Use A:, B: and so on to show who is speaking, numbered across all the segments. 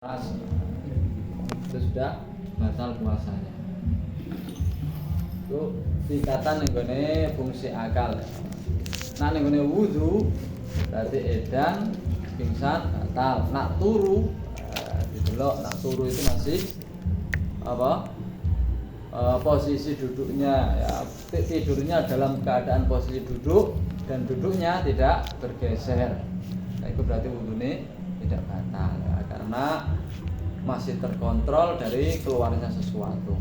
A: keras itu sudah batal puasanya. Itu tingkatan nenggone fungsi akal. Nah nenggone wudu berarti edan pingsan batal. Nak turu didelok, nak turu itu masih apa? Posisi duduknya ya, tidurnya dalam keadaan posisi duduk dan duduknya tidak bergeser. Nah, itu berarti wudhunya tidak batal ya, karena masih terkontrol dari keluarnya sesuatu.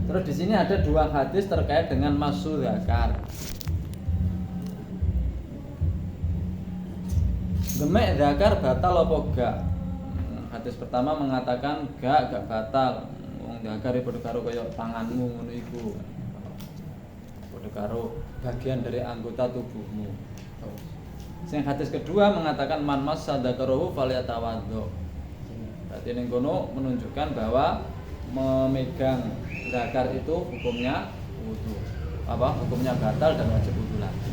A: Terus di sini ada dua hadis terkait dengan mashu dzakar. Demek dzakar batal apa gak? Hadis pertama mengatakan gak batal. Wong dzakar padha karo kaya tanganmu ngono iku. Padha karo bagian dari anggota tubuhmu. Sing hadis kedua mengatakan man massa dzakarahu falyatawaddo. Berarti ning kono menunjukkan bahwa memegang dzakar itu hukumnya wudu. Apa? Hukumnya batal dan wajib wudu lagi.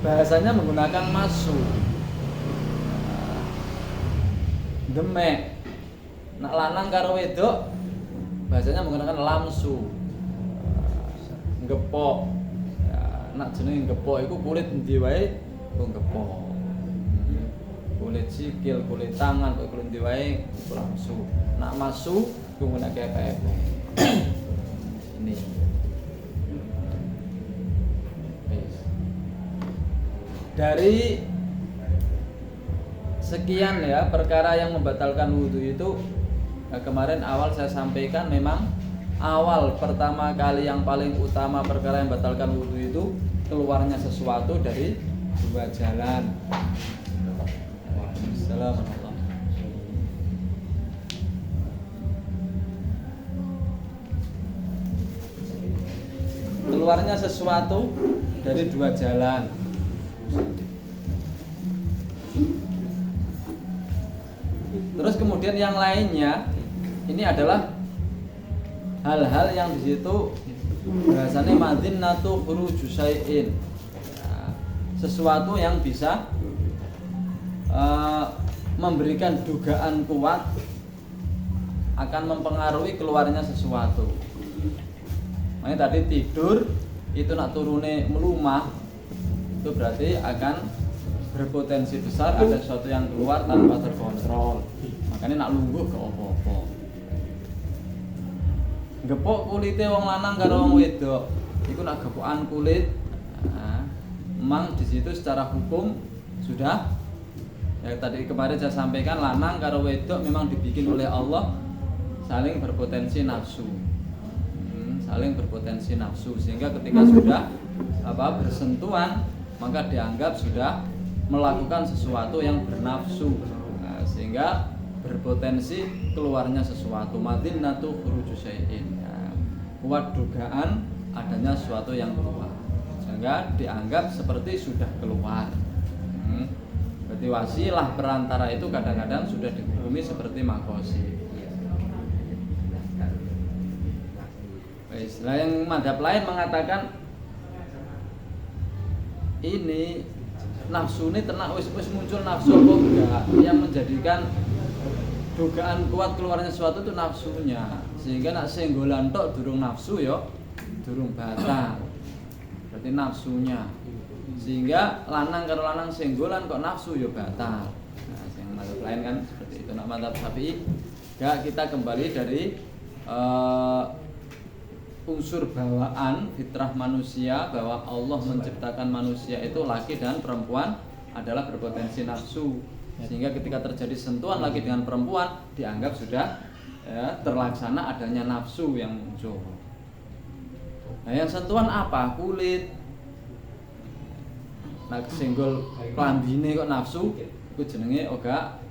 A: Bahasanya menggunakan masu. Demek. Nak lanang karo wedok bahasanya menggunakan lamsu. Gepok. Nak jenenge gepok iku kulit endi wae kok gepok. Kulit sikil, kulit tangan, kok kulit endi wae langsung. Nak masu ku nggunake pepe. Ini. Dari sekian ya perkara yang membatalkan wudu itu kemarin awal saya sampaikan memang awal pertama kali yang paling utama perkara yang membatalkan wudu itu keluarnya sesuatu dari dua jalan. Assalamualaikum. Keluarnya sesuatu dari dua jalan. Terus kemudian yang lainnya ini adalah hal-hal yang di situ bahasanya madhinnatu khuruju syai'in. Sesuatu yang bisa memberikan dugaan kuat akan mempengaruhi keluarnya sesuatu. Makanya tadi tidur itu nak turune melumah itu berarti akan berpotensi besar ada sesuatu yang keluar tanpa terkontrol. Makanya nak lungguh ke opo-opo. Gepok kulite wong lanang karo wong wedok iku nak gepokan kulit. Nah, memang di situ secara hukum sudah ya tadi kemarin saya sampaikan lanang karo wedok memang dibikin oleh Allah saling berpotensi nafsu. Saling berpotensi nafsu sehingga ketika sudah bersentuhan maka dianggap sudah melakukan sesuatu yang bernafsu. Nah, sehingga berpotensi keluarnya sesuatu madhinnatu khuruju syai'in. Kuat dugaan adanya sesuatu yang keluar sehingga dianggap seperti sudah keluar. Berarti wasilah perantara itu kadang-kadang sudah dihukumi seperti makosi. Nah, yang madhab lain mengatakan ini nafsu ini ternak wis muncul nafsu apa enggak yang menjadikan dugaan kuat keluarnya sesuatu itu nafsunya sehingga nak senggolan tok durung nafsu ya durung batal berarti nafsunya sehingga lanang karo lanang senggolan kok nafsu ya batal. Nah yang madhab lain kan seperti itu. Nak madhab Syafi'i enggak, kita kembali dari unsur bawaan fitrah manusia bahwa Allah menciptakan manusia itu laki dan perempuan adalah berpotensi nafsu sehingga ketika terjadi sentuhan laki dengan perempuan dianggap sudah ya, terlaksana adanya nafsu yang muncul. Nah yang sentuhan apa? Kulit. Nah kesenggol klambine kok nafsu itu jenenge gak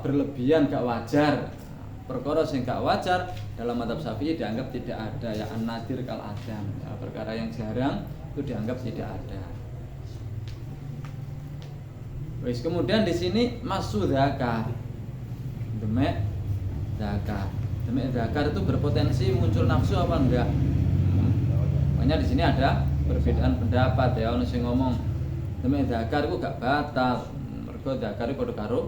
A: berlebihan, gak wajar. Perkara sing gak wajar dalam mazhab Syafi'i dianggap tidak ada ya an-nadir kal adam. Ya, perkara yang jarang itu dianggap tidak ada. Wis kemudian di sini masuk dzakar. Demek dzakar. Demek dzakar itu berpotensi muncul nafsu apa enggak? Makanya di sini ada perbedaan pendapat ya, ono sing ngomong demek dakar iku gak batal. Mergo dakar iku padha karo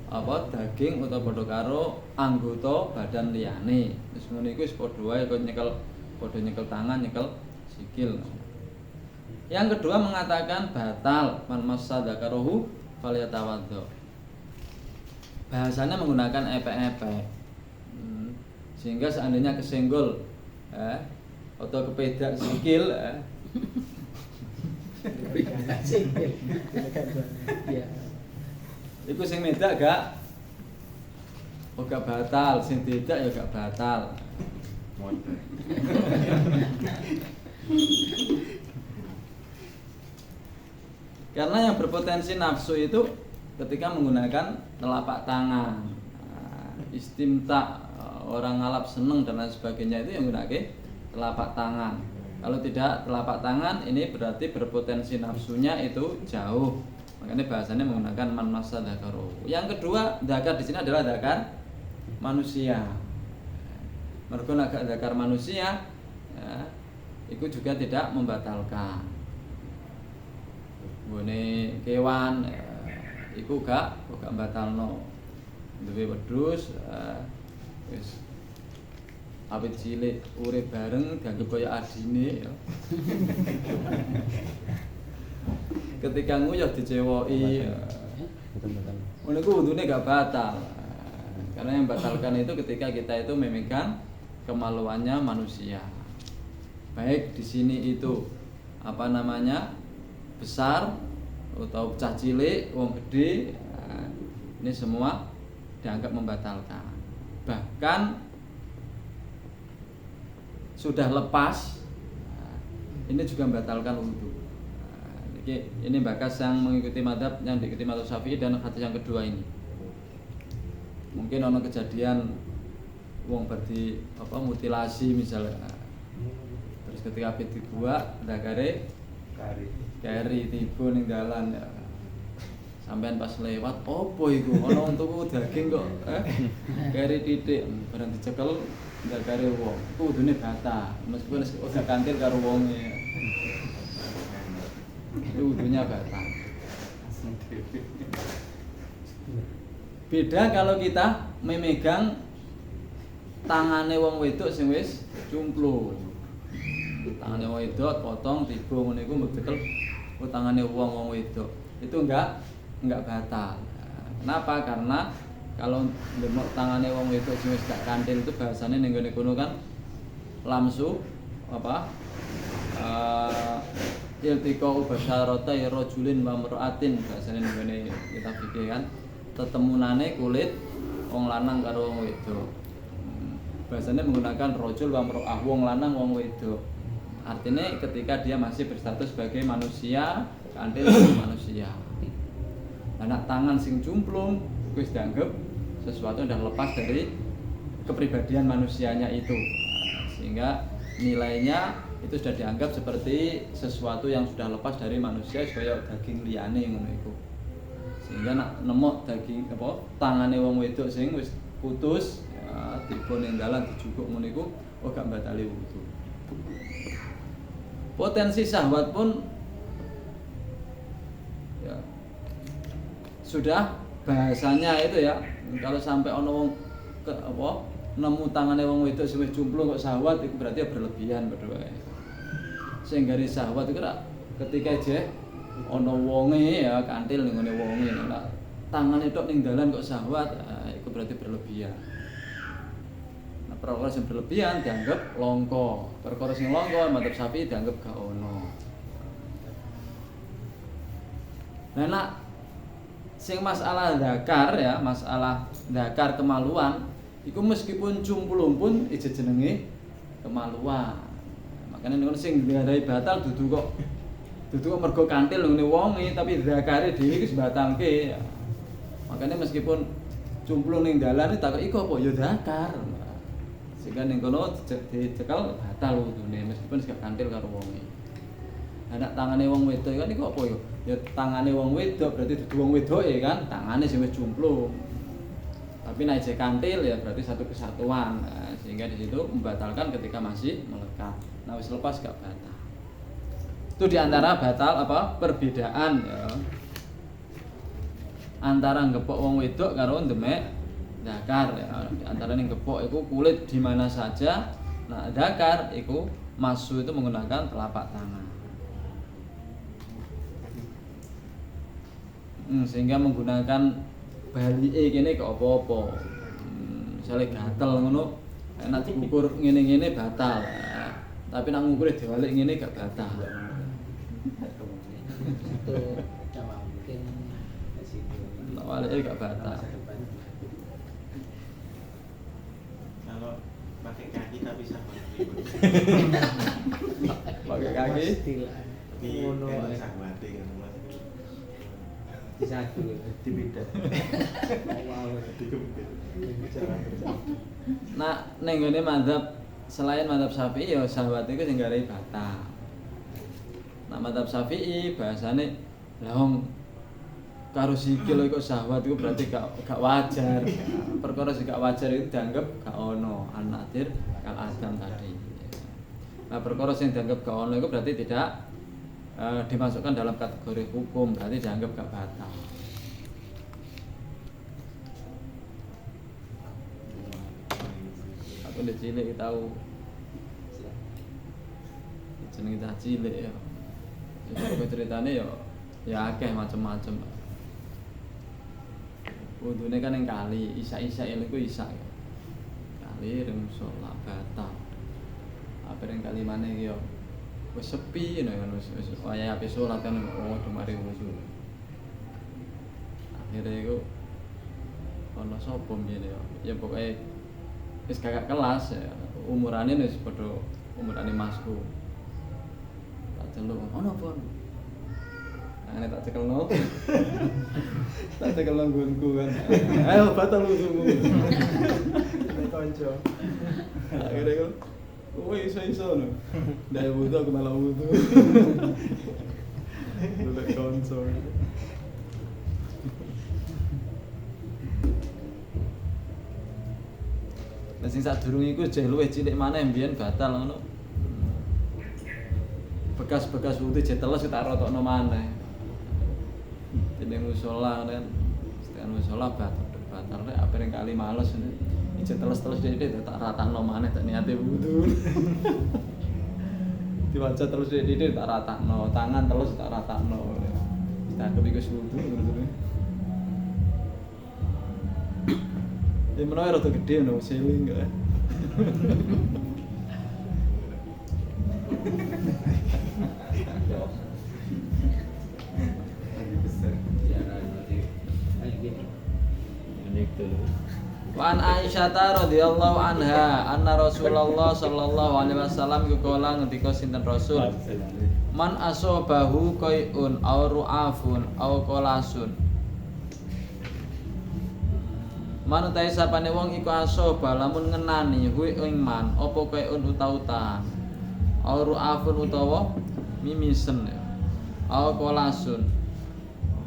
A: apa daging utawa padha karo anggota badan liyane. Wis ngono iku wis padha wae kok nyekel padha nyekel tangan, nyekel sikil. Yang kedua mengatakan batal man massa dzakarahu falyatawaddo. Bahasanya menggunakan epek-epek. Sehingga seandainya kesenggol atau kepedak sikil iku sing medak gak batal, sing tidak ya gak batal. Karena yang berpotensi nafsu itu ketika menggunakan telapak tangan, istimta, orang ngalap seneng dan lain sebagainya itu yang menggunakan telapak tangan. Kalau tidak telapak tangan ini berarti berpotensi nafsunya itu jauh. Makanya bahasanya menggunakan man massa dzakarahu. Yang kedua, dzakar di sini adalah dzakar manusia. Mergo nek dzakar manusia ya, itu juga tidak membatalkan. Bone kewan iku gak batalno. Duwe wedhus wis awit cilik urip bareng dianggep kaya adine ya. Ketika nguyuh dicewoki. Ngono iku untune gak batal. Karena yang batalkan itu ketika kita itu memegang kemaluannya manusia. Baik di sini itu apa namanya? Besar atau pecah cilik, wong gede, ini semua dianggap membatalkan. Bahkan sudah lepas, ini juga membatalkan wudu. Ini bakas yang mengikuti madhab yang diikuti madhab Syafi'i dan hadis yang kedua ini. Mungkin ono kejadian wong berdi apa mutilasi misalnya, terus ketika pit dibuat, dakare kari tiba ning dalan ya. Sampean pas lewat opo iku ana untuku daging kok kari titik bareng dicekel ndakare wong iku kudune batal meskipun ora kantil karo wonge itu kudunya batal. Beda kalau kita memegang tangane wong wedok sing wis cumplung. Tangane wong wedok potong tiba ngene iku mbok cekel tangane wong wedok. Itu enggak batal. Kenapa? Karena kalau ndemok tangane wong wedok sing wis gak kantil itu bahasane ning ngene kono kan lamsu apa? Iltiqa basyarata rajulin wa mar'atin bahasane ning ngene kita fikih kan tetemunane kulit wong lanang karo wong wedok. Bahasane menggunakan rajul wa mar'ah wong lanang wong wedok. Artinya ketika dia masih berstatus sebagai manusia, kantil manusia. Anak tangan sing cumplung wis dianggap sesuatu yang sudah lepas dari kepribadian manusianya itu. Sehingga nilainya itu sudah dianggap seperti sesuatu yang sudah lepas dari manusia supaya daging liyane ngono iku. Sehingga nak nemok daging apa tangane wong wedok sing wis putus ya, tiba ning dalan dijukuk ngono iku gak mbatali wudu. Potensi syahwat pun ya, sudah bahasanya itu ya kalau sampai ono wong nemu tangane wong wedok sing wis cumplung kok syahwat itu berarti ya berlebihan berdua. Sing gari syahwat itu ketika je ono wonge ya kantil ning ngene wonge nek tangane tok ning dalan kok syahwat itu berarti berlebihan. Perkara sing berlebihan dianggap longko. Perkara sing longko madzhab Syafi'i dianggap gak ono. Nah, nak sing masalah dzakar ya, masalah dzakar kemaluan iku meskipun cumplung pun ijo jenenge kemaluan. Makanya niku sing diadai batal dudu kok mergo kantil ngene wonge tapi dzakare dhewe wis batalke. Makanya meskipun cumplung ning dalan takoki iku apa ya dzakar. Sehingga ning kono dicekel batal wudune meskipun gak kantil karo wonge. Anak tangane wong wedok kan iku apa ya? Ya tangane wong wedok berarti dudu wong wedoke kan, tangane sing wis cumplung. Tapi nek jek kantil ya berarti satu kesatuan. Nah, sehingga di situ membatalkan ketika masih melekat. Nah wis lepas gak batal. Itu diantara batal apa perbedaan ya. Antara gepok wong wedok karo ndemek dakar ya. Antara ning gepok iku kulit di mana saja. Nah, dakar iku masu itu menggunakan telapak tangan. Sehingga menggunakan balike kene ke apa-apa. Misalnya gatel ngono, nek diukur ngene-ngene batal. Tapi nek ngukure diwalik ngene gak batal. Walike gak batal.
B: Kalau pakai kaki tapi sama.
A: Pakai kaki
B: Di sangbati kan Mas.
C: Bisa dulu
B: Dibeda.
A: Nah, ning gone madzhab selain madzhab Syafi'i ya syahwat iku sing gawe batal. Nah, madzhab Syafi'i bahasane lah wong karo sikil iku syahwat iku berarti gak wajar. Perkara sing gak wajar itu dianggap gak ono an-nadir kal adam tadi. Nah, perkara sing dianggap gak ono iku berarti tidak dimasukkan dalam kategori hukum, berarti dianggap gak batal. Aku udah cilik tahu jeneng cah cilik ya. Itu ceritane ya akeh macam-macam. Wudune kan yang kali, isa-isa iku isa ya. Kali rem salat batal. Apa yang kali mana iki yo wis sepi kan wis waya ape salat kan mari wudu. Akhire iku ana sapa mbiyen ya pokoke wis kakak kelas ya, umurane wis padha umurane masku. Tak celuk ono apa? Ane tak cekelno. Tak cekelno nggonku kan. Ayo batal wudumu. Nek kanca. Akhire iku woi iso no. Dari wudu aku malah wudu. Lek konsol. Lah sing sadurunge iku jeh luwih cilik maneh mbiyen batal ngono. Bekas-bekas wudu jeh teles tak rotokno maneh. Dene musala kan. Setengah musala batal nek apering kali males. Ijek teles-teles dhewe tak ratakno maneh tak niate wudu. Diwaca terus dhewe tak ratakno, tangan terus tak ratakno. Tak kepiku wudu ngono. Ya menawa rada gedhe no seling enggak.
B: Lagi besar.
C: ya nanti lagi ini dulu.
A: Wa an Aisyah radhiyallahu anha anna Rasulullah sallallahu alaihi wasallam kala ngendika sinten Rasul man asobahu qai'un aw ru'afun aw qolasun man utahe sapane wong iku asoba lamun ngenani hu ing man apa qai'un uta-utan aw ru'afun utawa mimisen aw qolasun.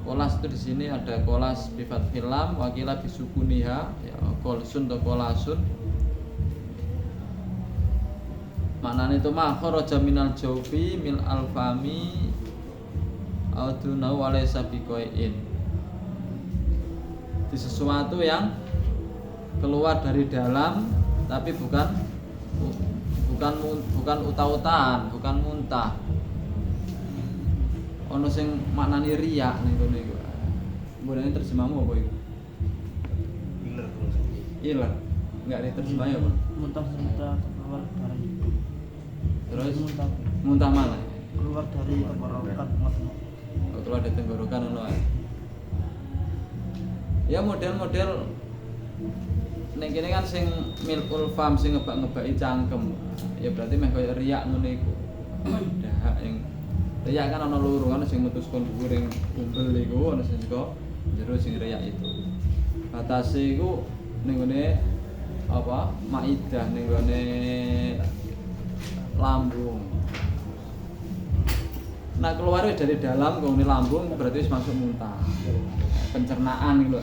A: Kolas itu di sini ada kolas bifat hilam, wakilah bisukuniha, ya kolsun atau kolasun. Maknanya itu makharaja minal jawfi mil alfami audunau walaysa biqai'in. Di sesuatu yang keluar dari dalam tapi bukan uta-utaan, bukan muntah. Ono sing maknane riya ning kene iku. Mbone terjemahmu apa iku?
B: Iler.
A: Iler. Enggak ada terjemahnya apa?
D: Muntah-muntah keluar dari hidup.
A: Terus
D: muntah
A: muntah mana?
D: keluar dari tenggorokan ngoten.
A: Oh, keluar dari tenggorokan ono ae. Ya model-model ning kene kan sing milkul fam sing ngebak-ngebaki cangkem. Ya berarti meh kaya riya ngono iku. Dahak yang riya kan ana loro, ana sing metus kon dhuwuring umbel iku, ana sing saka jero sing riya itu. Batase iku ning gone apa? Maidah ning gone lambung. Nah keluar dari dalam gone lambung berarti wis masuk muntah. Pencernaan gitu,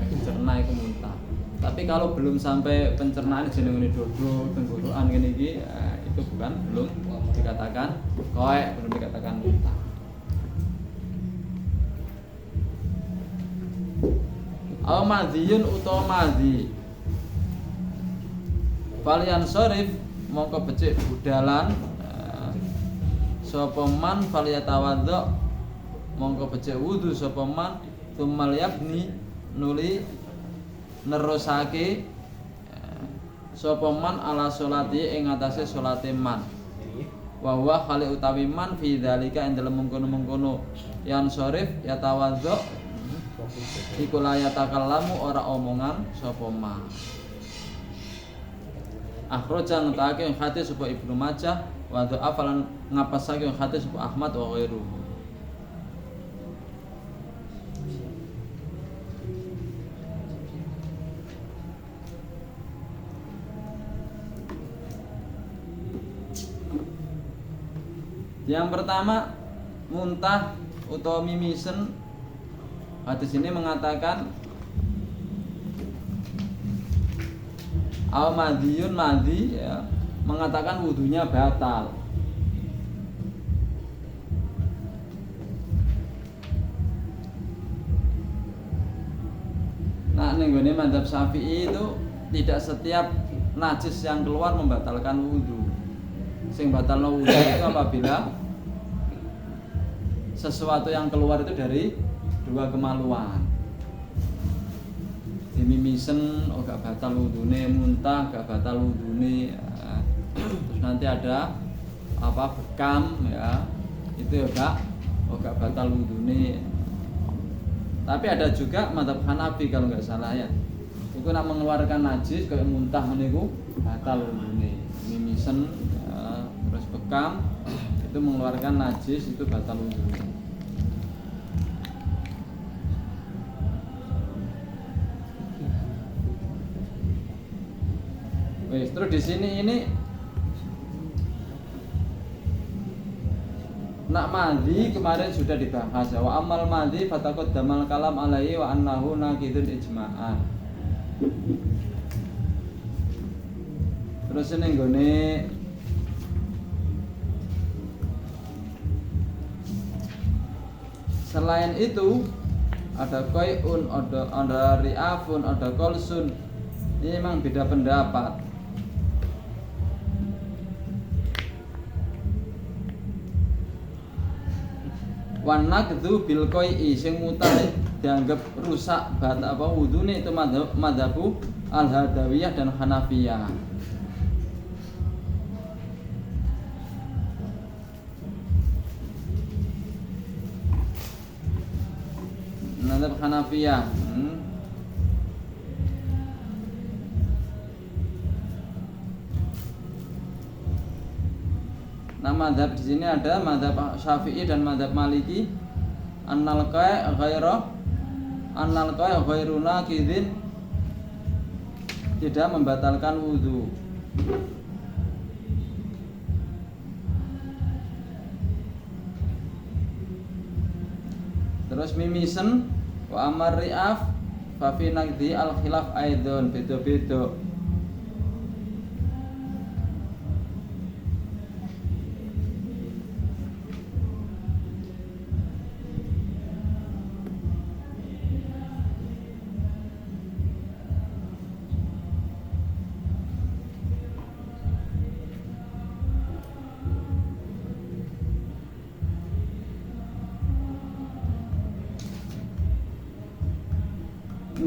A: pencerna itu muntah. Tapi kalau belum sampai pencernaan jenenge dodo, tenggorokan ngene iki, itu belum dikatakan koek, belum dikatakan muntah. Aw madhiyun utawa madhi. Falian sorif mongko becik budalan sapa man faliyatawaddo mongko becik wudu sapa man tsummal yabni nuli nerusake sapa man ala sholati ing atase sholate man. Wa huwa khali utawi man fi dzalika ing dalem mengkono-mengkono yan sorif yatawaddo iku layatakallamu ora omongan sapa ma. Akhraja ngetake hadis sapa Ibnu Majah wa dha'afalan ngapasake hadis sapa Ahmad wa ghairuhu. Yang pertama muntah utawa mimisen. Hadis ini mengatakan al-madhiyun madhi ya, mengatakan wudunya batal. Nah, nenggone mazhab Syafi'i itu tidak setiap najis yang keluar membatalkan wudu. Sing batalno wudu itu apabila sesuatu yang keluar itu dari dua kemaluan. Dimimisen oh gak batal wudune, muntah gak batal wudune ya. Terus nanti ada apa bekam ya, itu ya gak batal wudune. Tapi ada juga mazhab Hanafi kalau nggak salah ya, itu nak mengeluarkan najis kayak muntah meniku batal wudune. Mimisen ya, terus bekam itu mengeluarkan najis itu batal wudune. Terus di sini ini nak madhi kemarin sudah dibahas ya. Wa amal madhi fataqaddamal kalam alaihi wa annahu naqidun ijma'an. Terus ini nggone selain itu ada qai'un, ada ri'afun, ada kolsun. Ini memang beda pendapat. Wanakdu bil qai'i sing mutar dianggap rusak batal apa wudune itu mazhabu al-Hadawiyah dan Hanafiyah. Mazhab Hanafiyah. Nah, mazhab di sini ada mazhab Syafi'i dan mazhab Maliki. Annal qai' ghairu naqidin, tidak membatalkan wudu. Terus mimisen wa amar ri'af fa fi naqdi al khilaf aidon, beda-beda.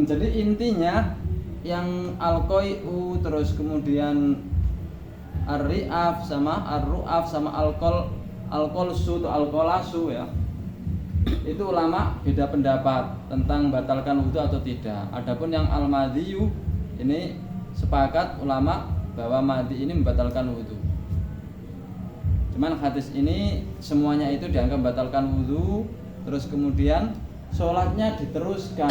A: Jadi intinya yang al-qai'u terus kemudian ar-ri'af sama ar-ru'af sama al-qolsu atau al-qolasu ya. Itu ulama beda pendapat tentang batalkan wudu atau tidak. Adapun yang al-madhiyu ini sepakat ulama bahwa madhi ini membatalkan wudu. Cuman hadis ini semuanya itu dianggap membatalkan wudu, terus kemudian sholatnya diteruskan.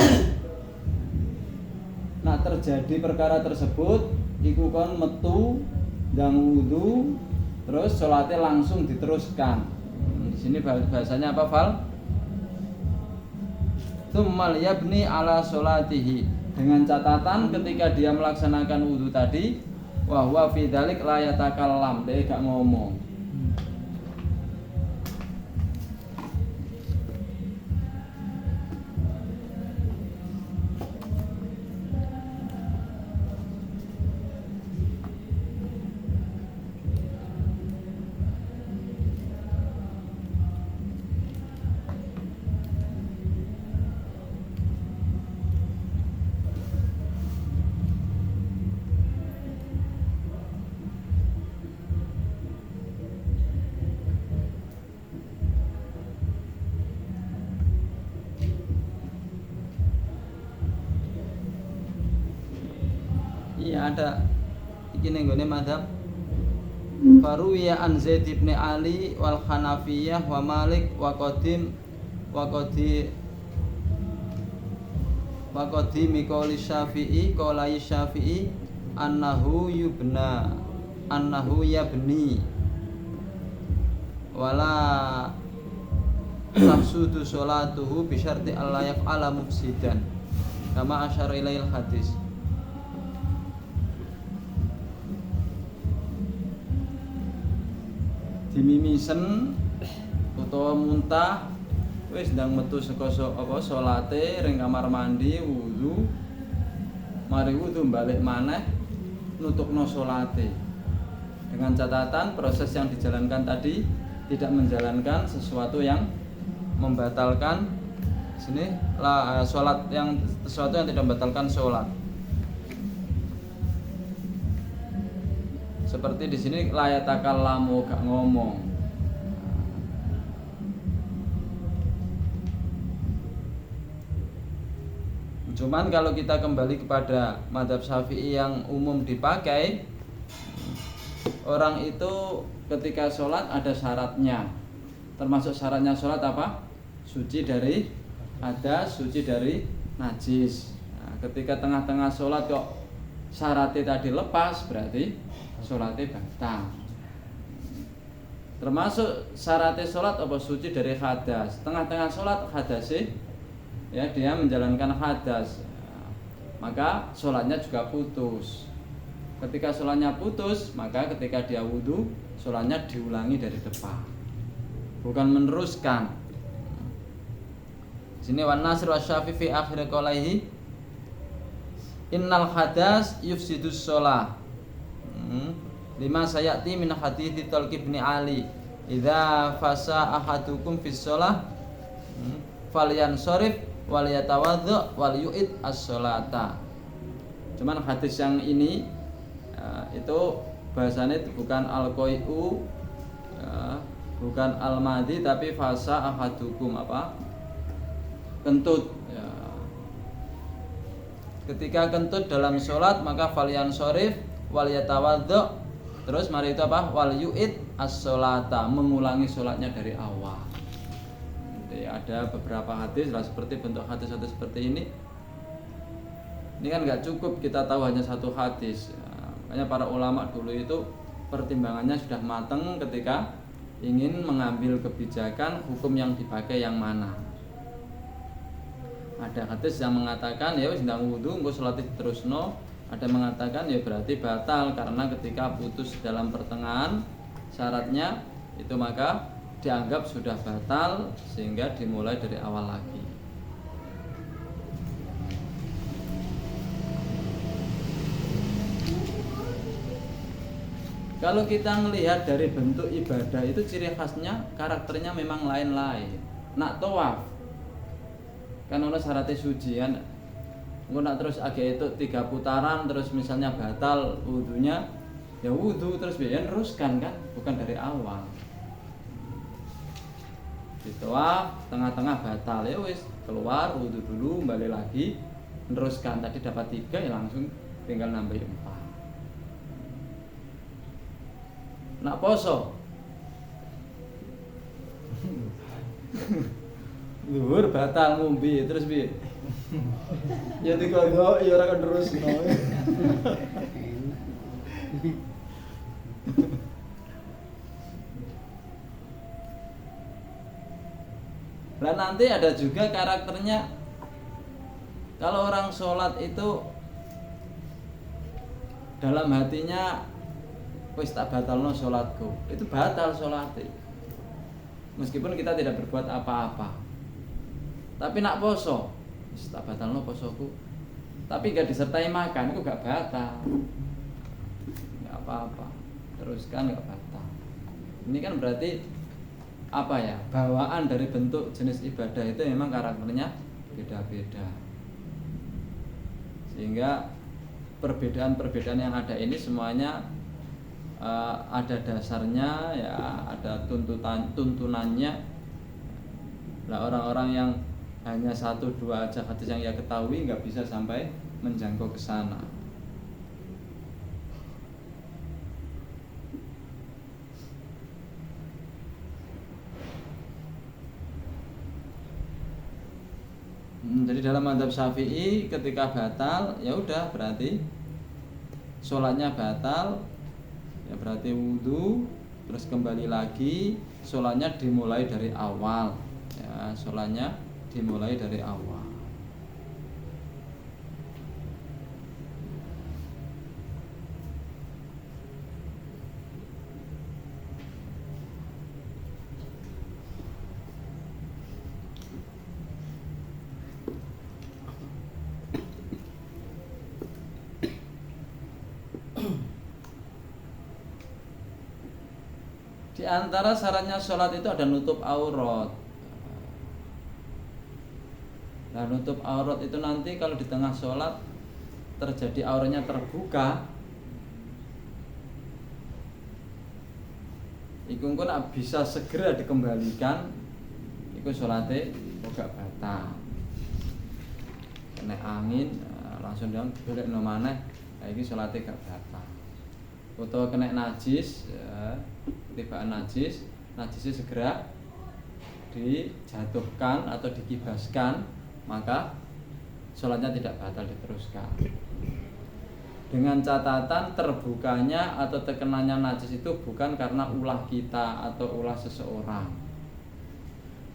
A: Nah, terjadi perkara tersebut iku kon metu ndang wudu terus sholatnya langsung diteruskan. Di sini bahasanya apa, Fal? Tsummal yabni ala sholatihi, dengan catatan ketika dia melaksanakan wudu tadi wa huwa fi dzalik la yatakallam, dia gak ngomong. ya ada iki ning gone madzhab Faruwiya an Zaid bin Ali wal Hanafiyah wa Malik wa Qadim wa Qadimi qouli Syafi'i qaulai Syafi'i annahu yabni wala tafsudu sholatuhu bi syarti alla yaf'ala mufsidan kama asyara ilail hadis. Dimimisen utawa muntah wis ndang metu saka salate ring kamar mandi wudu, mari wudu balik maneh nutukno salate dengan catatan proses yang dijalankan tadi tidak menjalankan sesuatu yang membatalkan sini lah salat, yang sesuatu yang tidak membatalkan salat. Seperti di sini layatakallamu, gak ngomong. Cuman kalau kita kembali kepada madzhab Syafi'i yang umum dipakai, orang itu ketika sholat ada syaratnya. Termasuk syaratnya sholat apa? Suci dari hadas, suci dari najis. Nah, ketika tengah-tengah sholat kok syaratnya tadi lepas, berarti sholatnya batal. Termasuk syaratnya sholat apa? Suci dari hadas. Tengah-tengah sholat hadasnya, ya dia menjalankan hadas, maka sholatnya juga putus. Ketika sholatnya putus, maka ketika dia wudhu, sholatnya diulangi dari depan, bukan meneruskan. Sini wan Nasr wa Syafi'i fi akhir qaulaihi innal hadas yufsidus shalah. Lima sayati min hadithi Talq bin Ali idza fasa ahadukum fis shalah falyansharif wal yatawaddu wal yu'id as-sholata. Cuman hadis yang ini itu bahasanya bukan al-qai'u, bukan al-madi, tapi fasa ahadukum apa? Kentut ya. Ketika kentut dalam sholat maka falyansharif wal yatawaddu, terus mari itu apa? Wal yu'id as-sholata, mengulangi sholatnya dari awal. Jadi ada beberapa hadis lah seperti bentuk hadis-hadis seperti ini. Ini kan nggak cukup kita tahu hanya satu hadis. Makanya para ulama dulu itu pertimbangannya sudah matang ketika ingin mengambil kebijakan hukum yang dipakai yang mana. Ada hadis yang mengatakan ya wis ndang wudu engko salat terusno. Ada mengatakan ya berarti batal karena ketika putus dalam pertengahan syaratnya itu maka dianggap sudah batal sehingga dimulai dari awal lagi. Kalau kita melihat dari bentuk ibadah itu ciri khasnya karakternya memang lain-lain. Nak tawaf kan ono syaratnya suci kan. Engko nak terus agak itu 3 putaran terus misalnya batal wudunya, ya wudu terus biyen teruskan kan, bukan dari awal. Ditawaf tengah-tengah batal ya wis keluar wudu dulu balik lagi teruskan. Tadi dapat 3 ya langsung tinggal nambah 4. Nak poso luhur batal ngombe terus piye? Ya dikondo ya ora terus no. Lah nanti ada juga karakternya. Kalau orang sholat itu dalam hatinya wis tak batalno sholatku, itu batal sholatnya meskipun kita tidak berbuat apa-apa. Tapi nak poso wis tak batalno posoku, tapi gak disertai makan, itu gak batal, gak apa-apa, teruskan gak batal. Ini kan berarti apa ya, bawaan dari bentuk jenis ibadah itu memang karakternya beda-beda, sehingga perbedaan-perbedaan yang ada ini semuanya ada dasarnya ya, ada tuntunannya. Nah orang-orang yang hanya 1-2 aja hadis yang ia ketahui nggak bisa sampai menjangkau ke sana. Jadi dalam mazhab Syafi'i ketika batal ya udah berarti sholatnya batal, ya berarti wudhu terus kembali lagi, sholatnya dimulai dari awal, ya sholatnya dimulai dari awal. Di antara syaratnya sholat itu ada nutup aurat. Nah, nutup aurat itu nanti kalau di tengah sholat terjadi auratnya terbuka, iku engko nak bisa segera dikembalikan, iku sholatnya gak batal. Kena angin langsung dia balik no maneh, iki sholatnya gak batal. Atau kena najis, ya, tibaan najisnya segera dijatuhkan atau dikibaskan, maka sholatnya tidak batal diteruskan. Dengan catatan terbukanya atau terkenanya najis itu bukan karena ulah kita atau ulah seseorang.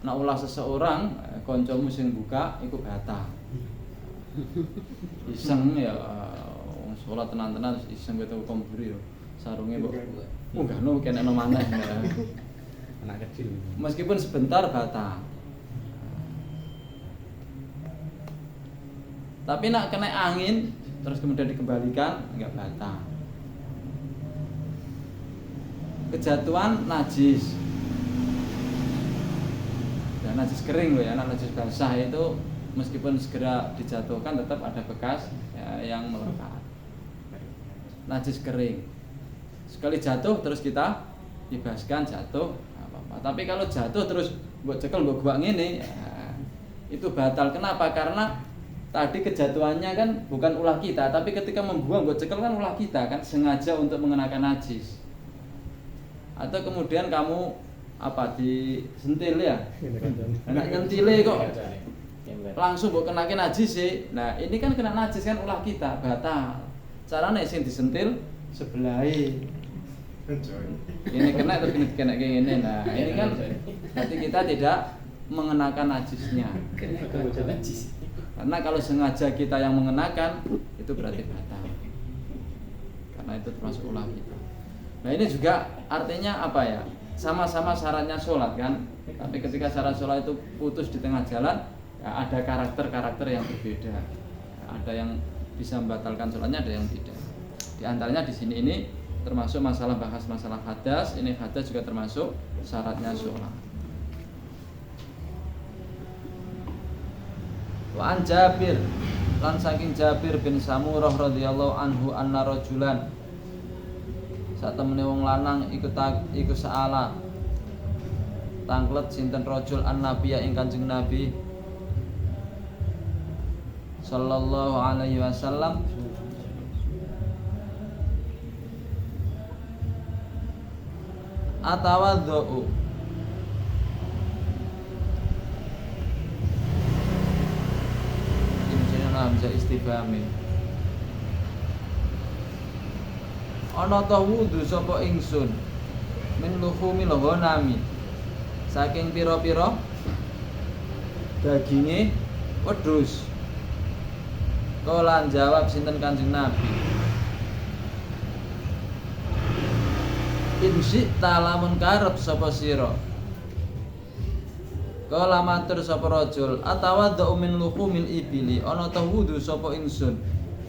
A: Nah ulah seseorang, koncomu sing buka, itu batal. Iseng ya, sholat tenan-tenan iseng gitu komburi yo. Sarungnya enggak no kena no maneh.
C: Anak kecil.
A: Meskipun sebentar batal. Tapi nak kena angin terus kemudian dikembalikan enggak batal. Kejatuhan najis. Dan najis kering loh ya, najis basah itu meskipun segera dijatuhkan tetap ada bekas ya, yang melekat. Najis kering. Sekali jatuh terus kita ibaskan jatuh apa-apa. Tapi kalau jatuh terus mbok cekel mbok guak ngene ya, itu batal. Kenapa? Karena tadi kejatuhannya kan bukan ulah kita, tapi ketika membuang mbok cekel kan ulah kita kan, sengaja untuk mengenakan najis. Atau kemudian kamu apa disentil ya? Enak nyentile kok langsung mbok kenake najis sih. Nah, ini kan kena najis kan ulah kita, batal. Carane sing disentil sebelahi. Ini kena tapi kena kayak gini. Nah ini kan berarti kita tidak mengenakan najisnya. Karena kalau sengaja kita yang mengenakan itu berarti batal. Karena itu termasuk ulah kita. Nah ini juga artinya apa ya? Sama-sama syaratnya sholat kan. Tapi ketika syarat sholat itu putus di tengah jalan, ya ada karakter-karakter yang berbeda. Ya, ada yang bisa membatalkan sholatnya, ada yang tidak. Di antaranya di sini ini termasuk bahas masalah hadas. Ini hadas juga termasuk syaratnya sholat. Wa an Jabir lan saking Jabir bin Samurah radhiyallahu anhu anna rajulan satemene wong lanang iku saala tanglet sinten rajul an nabiya ing Kanjeng Nabi sallallahu alaihi wasallam atawadhu ini hamzah istifhami ana ta wudu sapa ingsun min luhumil ghanami saking pira-pira daginge wedhus. Kala jawab sinten Kanjeng Nabi, insi talamun karep sapa sira. Kala matur sapa rajul, atawadhu min luhumil ibili, ana ta wudu sapa ingsun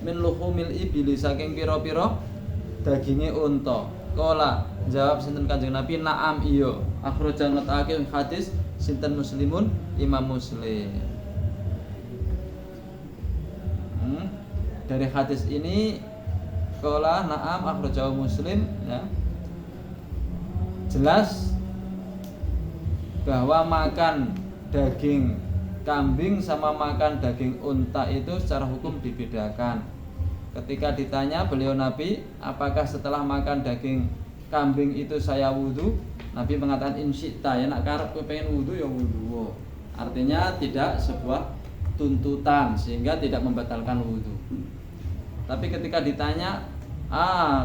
A: min luhumil ibili saking pira-pira daginge unta. Kala jawab sinten Kanjeng Nabi, na'am iya. Akhraja ngetake hadis sinten Muslimun, Imam Muslim. Dari hadis ini kala na'am akhraja Muslim ya. Jelas bahwa makan daging kambing sama makan daging unta itu secara hukum dibedakan. Ketika ditanya beliau Nabi, apakah setelah makan daging kambing itu saya wudu? Nabi mengatakan insyita, ya nak karep pengen wudu ya wudu. Artinya tidak sebuah tuntutan sehingga tidak membatalkan wudhu. Tapi ketika ditanya,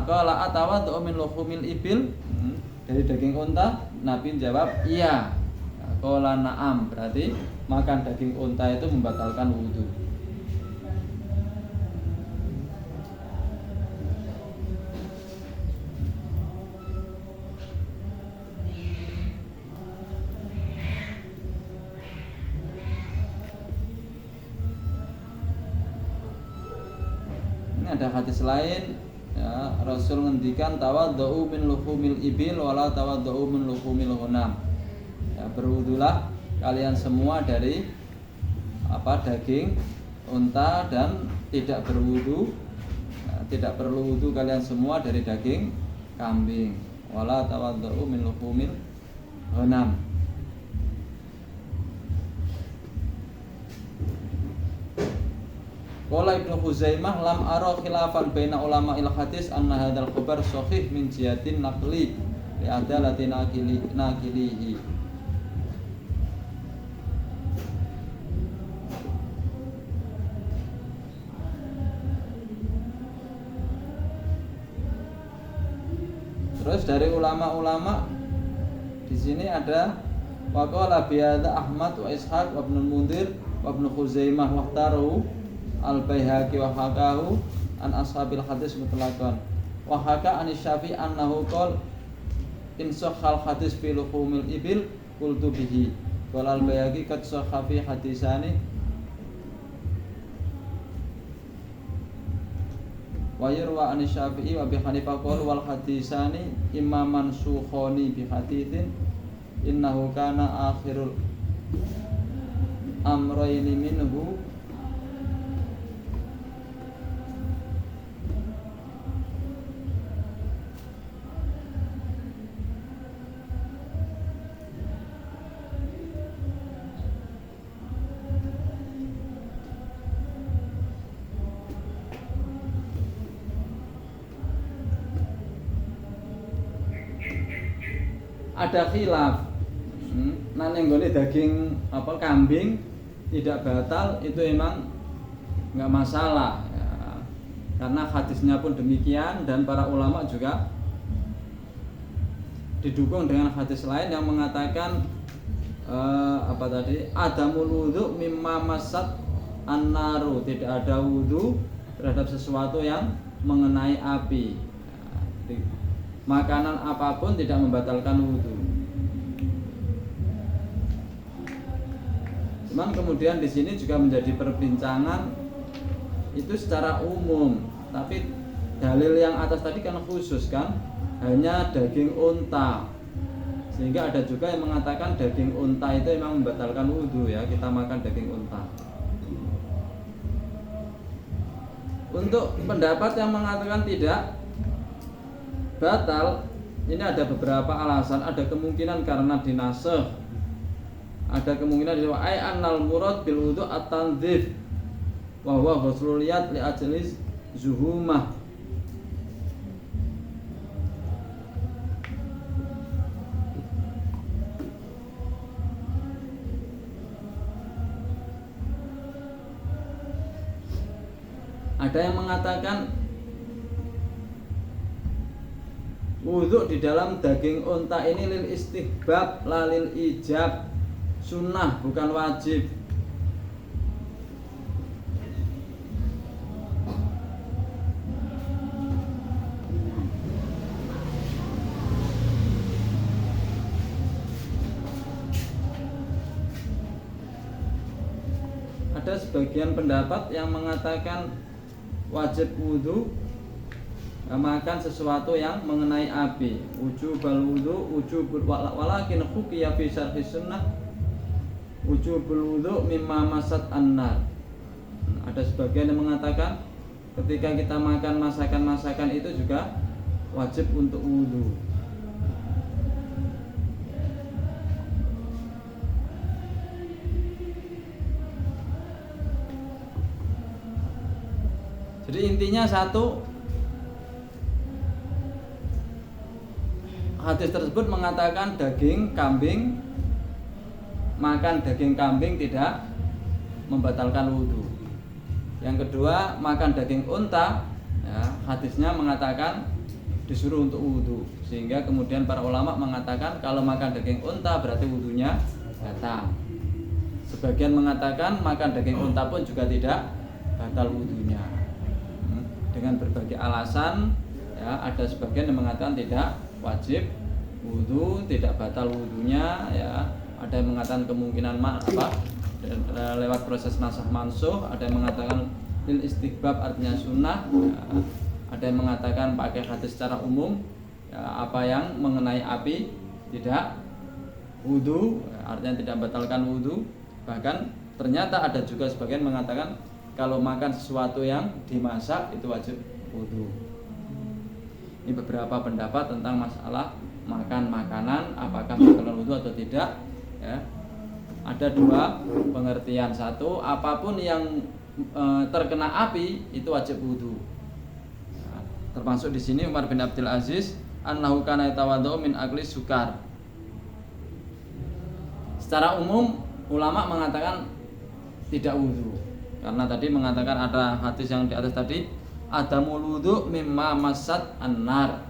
A: qala atawaddu min luhumil ibil, dari daging unta, Nabi jawab iya. Qala na'am, berarti makan daging unta itu membatalkan wudhu. Ada hadis lain ya, Rasul ngendikan tawaddu min luhumil ibil wala tawaddu min luhumil ghanam. Ya, berwudulah kalian semua dari daging unta dan tidak berwudu tidak perlu wudu kalian semua dari daging kambing. Wala tawaddu min luhumil ghanam. Qala Ibnu Khuzaimah lam ara khilafan baina ulama il hadis anna hadzal khabar sahih min jihatin naqli li adalati naqilihi. Terus dari ulama-ulama di sini ada waqala bi hadza Ahmad wa Ishaq wa Ibnu Mundzir wa Ibnu Khuzaimah wa taru Al-Baihaqi wa hakahu an ashabil hadis mutlaqan wa haka an Syafi'i annahu qala in sahhal hadis fi luhumil ibil qultu bihi qala Al-Baihaqi qad sahha fi hadisani wa yurwa an Syafi'i wa bi Hanifah qala wal hadisani imma mansukhani bi haditsin innahu kana akhirul amrayni minhu ada khilaf. Nah nenggone daging kambing tidak batal itu emang nggak masalah ya. Karena hadisnya pun demikian dan para ulama juga didukung dengan hadis lain yang mengatakan adamul wudhu mimma masat an-naru, tidak ada wudhu terhadap sesuatu yang mengenai api. Makanan apapun tidak membatalkan wudhu. Cuman kemudian di sini juga menjadi perbincangan itu secara umum, tapi dalil yang atas tadi kan khusus kan, hanya daging unta. Sehingga ada juga yang mengatakan daging unta itu memang membatalkan wudhu ya, kita makan daging unta. Untuk pendapat yang mengatakan tidak batal, ini ada beberapa alasan. Ada kemungkinan karena dinasakh, ada kemungkinan ay annal murad bil wudu at-tandzif wa huwa ghuslul yad li ajli zuhumah. Ada yang mengatakan wudhu di dalam daging unta ini lil istihbab la lil ijab, sunnah bukan wajib. Ada sebagian pendapat yang mengatakan wajib wudhu makan sesuatu yang mengenai api. Wujubul wudhu wujubul walakin khufiya fi syarhi sunnah wujubul wudhu mimma masat annar. Ada sebagian yang mengatakan ketika kita makan masakan-masakan itu juga wajib untuk wudhu. Jadi intinya satu, hadis tersebut mengatakan daging kambing, makan daging kambing tidak membatalkan wudhu. Yang kedua, makan daging unta, ya, hadisnya mengatakan disuruh untuk wudhu, sehingga kemudian para ulama mengatakan kalau makan daging unta berarti wudhunya batal. Sebagian mengatakan makan daging unta pun juga tidak batal wudhunya, dengan berbagai alasan. Ya, ada sebagian yang mengatakan tidak wajib wudhu, tidak batal wudhunya. Ya, ada yang mengatakan kemungkinan lewat proses nasakh mansuh, ada yang mengatakan lil istighbab artinya sunnah, ya, ada yang mengatakan pakai hadis secara umum, ya, apa yang mengenai api tidak wudhu, artinya tidak batalkan wudhu. Bahkan ternyata ada juga sebagian mengatakan kalau makan sesuatu yang dimasak itu wajib wudhu. Ini beberapa pendapat tentang masalah makan makanan apakah batalkan wudhu atau tidak, ya. Ada dua pengertian. Satu, apapun yang terkena api itu wajib wudhu. Nah, termasuk di sini Umar bin Abdul Aziz annahu kana yatawaddu min akli sukar. Secara umum ulama mengatakan tidak wudhu, karena tadi mengatakan ada hadis yang di atas tadi ada wudhu mimma masat annar.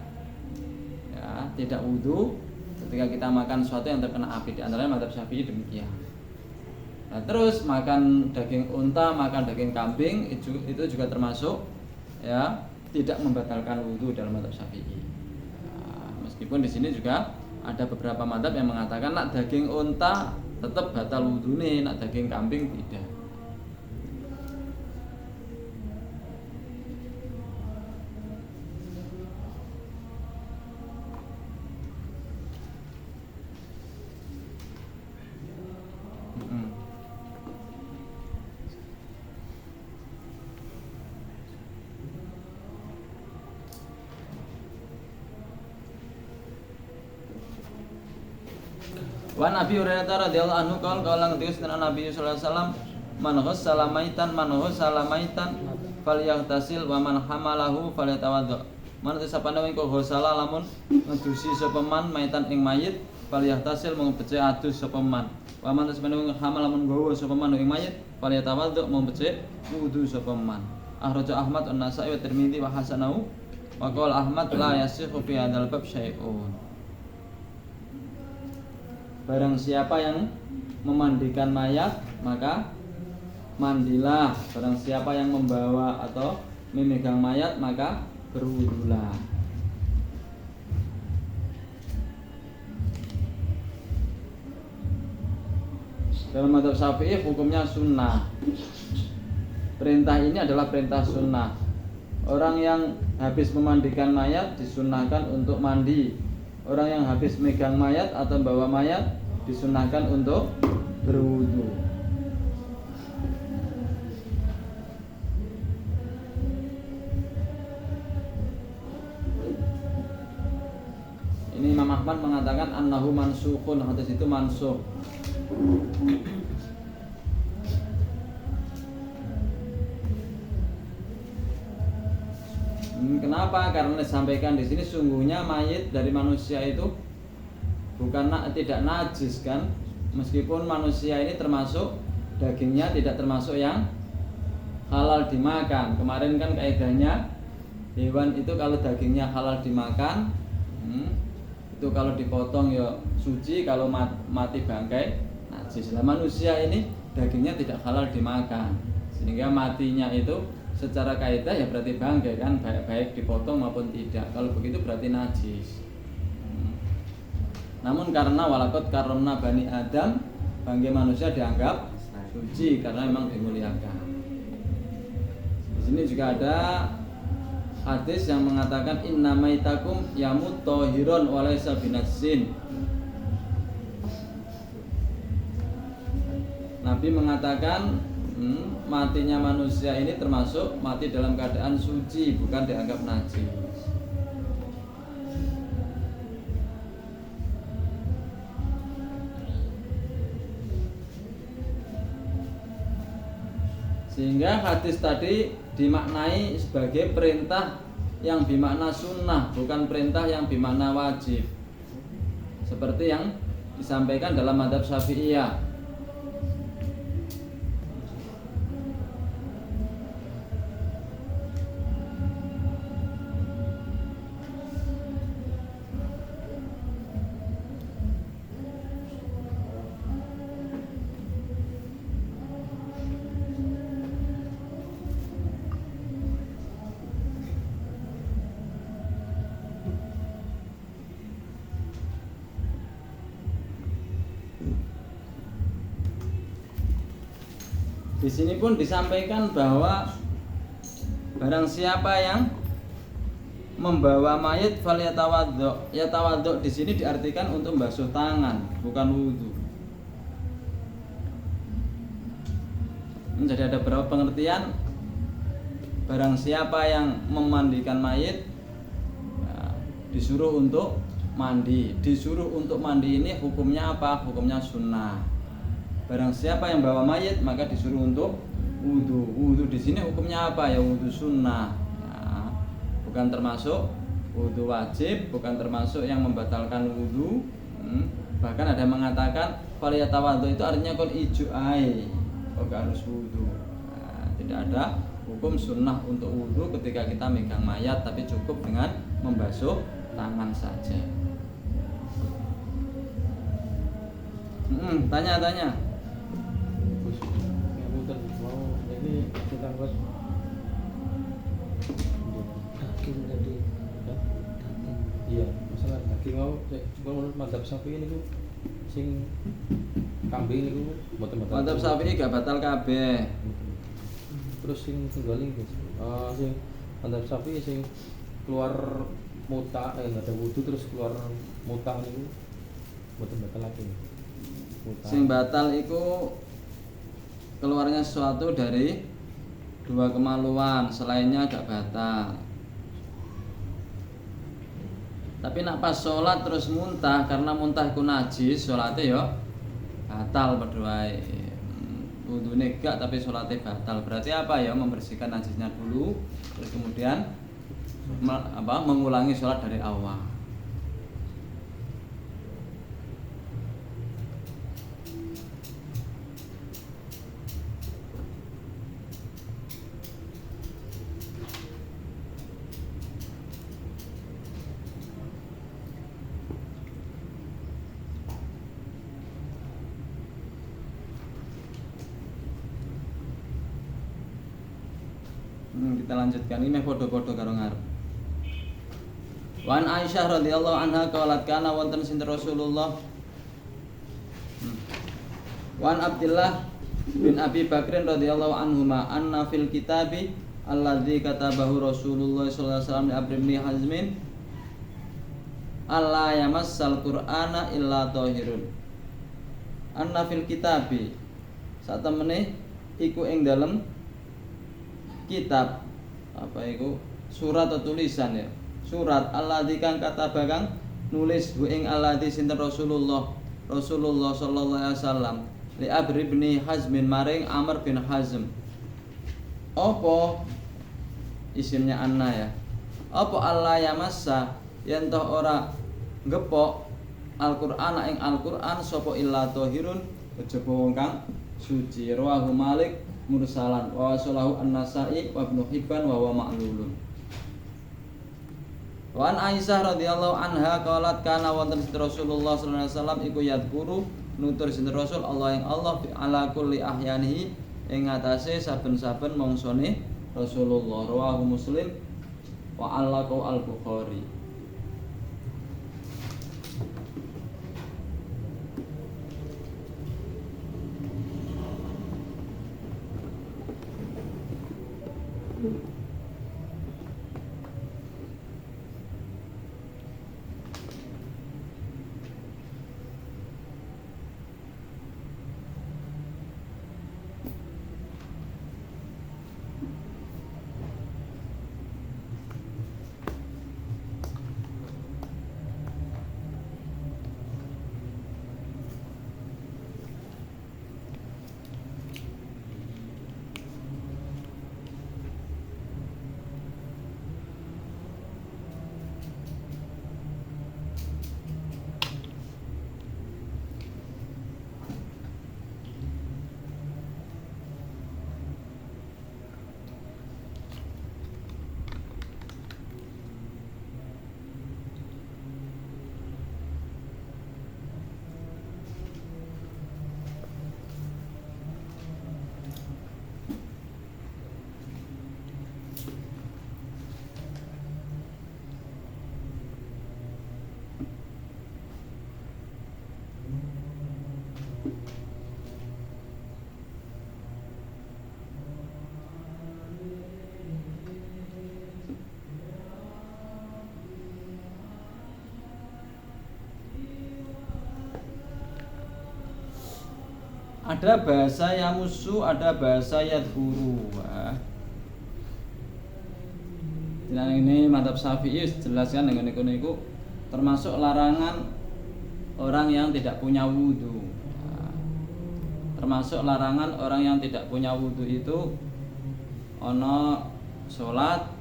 A: Ya, tidak wudhu ketika kita makan sesuatu yang terkena api, di antaranya mazhab Syafi'i demikian. Nah, terus makan daging unta, makan daging kambing itu juga termasuk, ya, tidak membatalkan wudhu dalam mazhab Syafi'i. Nah, meskipun di sini juga ada beberapa mazhab yang mengatakan nak daging unta tetap batal wudhu nih, nak daging kambing tidak. Wa Nabi Hurairah radhiyallahu anhu qala ngendika Nabi sallallahu alaihi wasallam man ghassala maitan falyaghtasil wa man hamalahu falyatawaddo. Man sapane wong ghassala lamun ngedusi sapa man maitan ing mayit falyaghtasil mung becik adus sapa man. Wa man sapane wong hamal lamun nggawa sapa man ing mayit falyatawaddo mung becik wudu sapa man. Akhraja Ahmad an-Nasa'i wa Tirmidzi wa hasanahu wa qala Ahmad la yasihhu fi hadzal bab syai'un. Barang siapa yang memandikan mayat maka mandilah. Barang siapa yang membawa atau memegang mayat maka berwudulah. Dalam mazhab Syafi'i hukumnya sunnah. Perintah ini adalah perintah sunnah. Orang yang habis memandikan mayat disunnahkan untuk mandi. Orang yang habis megang mayat atau bawa mayat disunahkan untuk berwudu. Ini Imam Ahmad mengatakan annahu mansukhun, hadis itu mansukh. Kenapa? Karena disampaikan di sini sungguhnya mayit dari manusia itu bukan tidak najis kan, meskipun manusia ini termasuk dagingnya tidak termasuk yang halal dimakan. Kemarin kan kaidahnya hewan itu kalau dagingnya halal dimakan, itu kalau dipotong ya suci, kalau mati bangkai najis. Nah, manusia ini dagingnya tidak halal dimakan, sehingga matinya itu secara kaidah ya berarti bangkai kan, baik dipotong maupun tidak. Kalau begitu berarti najis. Namun karena walakot karomna bani Adam, bangkai manusia dianggap suci karena memang dimuliakan. Di sini juga ada hadis yang mengatakan inna maitakum yamut tohiron walaysa binajsin. Nabi mengatakan matinya manusia ini termasuk mati dalam keadaan suci, bukan dianggap najis. Sehingga hadis tadi dimaknai sebagai perintah yang bermakna sunnah, bukan perintah yang bermakna wajib. Seperti yang disampaikan dalam mazhab Syafi'iyah. Di sini pun disampaikan bahwa barang siapa yang membawa mayit fal yatawaddo. Yatawaddo di sini diartikan untuk membasuh tangan, bukan wudhu. Jadi ada beberapa pengertian. Barang siapa yang memandikan mayit ya, disuruh untuk mandi. Disuruh untuk mandi ini hukumnya apa? Hukumnya sunnah. Barang siapa yang bawa mayit maka disuruh untuk wudhu. Wudhu di sini hukumnya apa? Ya wudhu sunnah. Bukan termasuk wudhu wajib, bukan termasuk yang membatalkan wudhu. Bahkan ada yang mengatakan faliyatawaddo itu artinya kol iju'ai, harus wudhu. Tidak ada hukum sunnah untuk wudhu ketika kita megang mayat, tapi cukup dengan membasuh tangan saja. Tanya.
C: Mau ini kita buat daging tadi, iya masalah daging mau cuma menurut madzhab Syafi'i ini ku sing kambing itu mboten
A: Madzhab Syafi'i gak batal kabeh.
C: Terus sing tunggaling guys, sing madzhab Syafi'i sing keluar muta nggak ada wudu terus keluar muta itu mboten batal lagi.
A: Sing batal iku keluarnya sesuatu dari dua kemaluan, selainnya gak batal. Tapi nak pas sholat terus muntah, karena muntah iku najis, sholatnya ya batal berdua. Wudune gak tapi sholatnya batal. Berarti apa ya? Membersihkan najisnya dulu, terus kemudian mengulangi sholat dari awal. Kita lanjutkan ini podo-podo karo ngarep. Wan Aisyah radhiyallahu anha qalat kana wonten sinten Rasulullah. Wan Abdullah bin Abi Bakrin radhiyallahu anhuma anna fil kitabi alladzi katabahu Rasulullah sallallahu alaihi wasallam li Amr bin Hazmin alla yamassal Qur'ana illa thahirun. Anna fil kitabi satemene iku ing dalem kitab apa itu surat atau tulisan ya, surat alladzi kang kataba kang nulis bu ing alladzi sinten Rasulullah sallallahu alaihi wasallam li Amr bin Hazmin maring Amr bin Hazm. Apa isimnya anna ya, apa Allah yamassa yen toh ora ngepok Al-Qur'an ing Al-Qur'an sapa illa thahirun kejaba wong kang suci. Rawahu Malik mursalan wa wasalahu an-Nasa'i wa Ibnu Hibban wa huwa ma'lulun. Wa an Aisyah radhiyallahu anha qalat kana wonten Rasulullah sallallahu alaihi wasallam iku yadhkuru nutur sinten Rasul Allah ing Allah ala kulli ahyanihi ing ngatasé saben-saben mongsone Rasulullah. Rawahu Muslim wa allaqu al-Bukhari. Ada bahasa yamusu, ada bahasa yadhuru. Nah, ini madzhab Syafi'i jelaskan dengan itu termasuk larangan orang yang tidak punya wudu. Termasuk larangan orang yang tidak punya wudu itu ono sholat,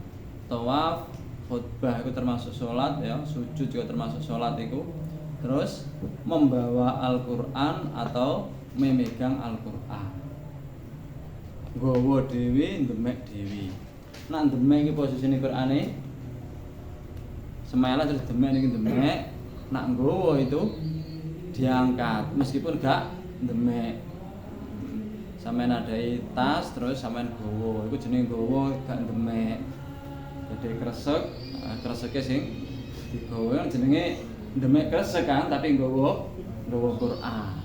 A: tawaf, khutbah itu termasuk sholat ya, sujud juga termasuk sholat itu. Terus membawa Al-Quran atau memegang Al-Quran. Gowo dewi, ndemek dewi. Nak ndemek iki posisine Qur'ane semela terus demek niki demek. Nak nggowo itu diangkat meskipun gak ndemek. Sampeyan adai tas terus sampeyan gowo, iku jenenge gowo gak ndemek. Jadi kreseke sing digowo jenenge ndemek kresek kan tapi nggowo Quran.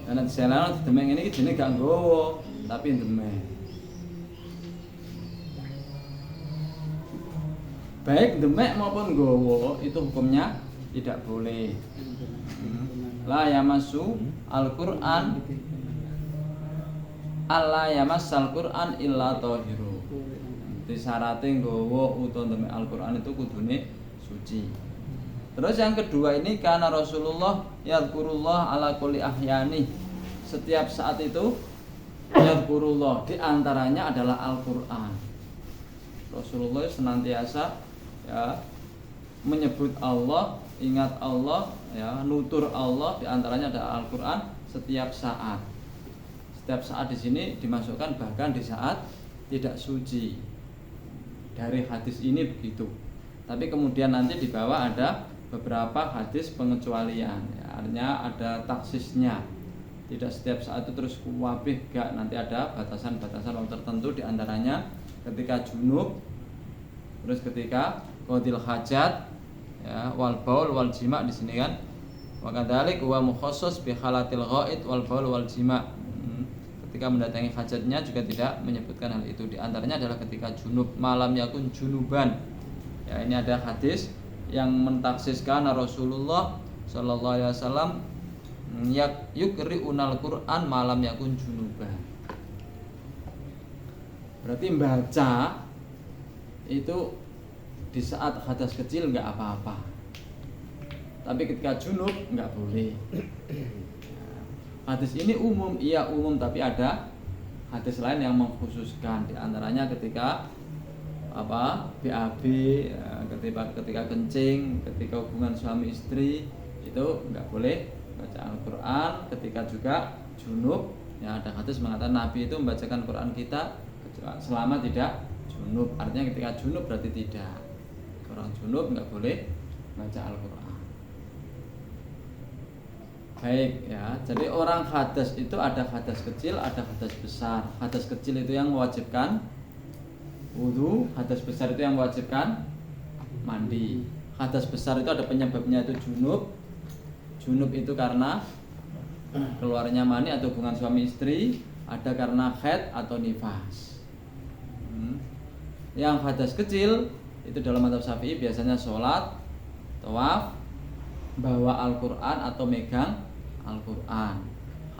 A: Karena selera demek ini jenenge gak nggowo tapi demek. Baik demek maupun nggowo itu hukumnya tidak boleh. La yamassu al-Qur'an alla yamassal Qur'an illa tahiru. Disyaratnya nggowo utawa demek Al-Qur'an itu kudune suci. Terus yang kedua ini karena Rasulullah yadhkurullah ala kulli ahyani. Setiap saat itu yadhkurullah, di antaranya adalah Al-Qur'an. Rasulullah senantiasa ya menyebut Allah, ingat Allah, ya nutur Allah, di antaranya ada Al-Qur'an setiap saat. Setiap saat di sini dimasukkan bahkan di saat tidak suci. Dari hadis ini begitu. Tapi kemudian nanti di bawah ada beberapa hadis pengecualian, ya, artinya ada taksisnya. Tidak setiap saat itu terus kuwabih, gak, nanti ada batasan-batasan waktu tertentu, di antaranya ketika junub, terus ketika qadil hajat, ya, wal baul wal jima di sini kan. Wa kadzalik wa mukhassis bi halatil ghaid wal baul wal jima. Ketika mendatangi hajatnya juga tidak menyebutkan hal itu. Di antaranya adalah ketika junub, malam yakun junuban. Ya, ini ada hadis yang mentaksiskan Rasulullah sallallahu alaihi wasallam yukri'unal Qur'an malam yakun junuban. Berarti membaca itu di saat hadas kecil enggak apa-apa. Tapi ketika junub enggak boleh. Hadis ini umum, iya umum, tapi ada hadis lain yang mengkhususkan. Di antaranya ketika BAB, ya, ketika kencing, ketika hubungan suami istri itu enggak boleh baca Al-Quran. Ketika juga junub, ya ada hadis mengatakan Nabi itu membacakan Quran kita selama tidak junub. Artinya ketika junub berarti tidak. Orang junub enggak boleh baca Al-Quran. Baik ya, jadi orang hadas itu ada hadas kecil, ada hadas besar. Hadas kecil itu yang mewajibkan wudu, hadas besar itu yang mewajibkan mandi. Hadas besar itu ada penyebabnya, itu junub. Junub itu karena keluarnya mani atau hubungan suami istri, ada karena haid atau nifas. Yang hadas kecil itu dalam madzhab Syafi'i biasanya sholat, tawaf, bawa Al-Quran atau megang Al-Quran.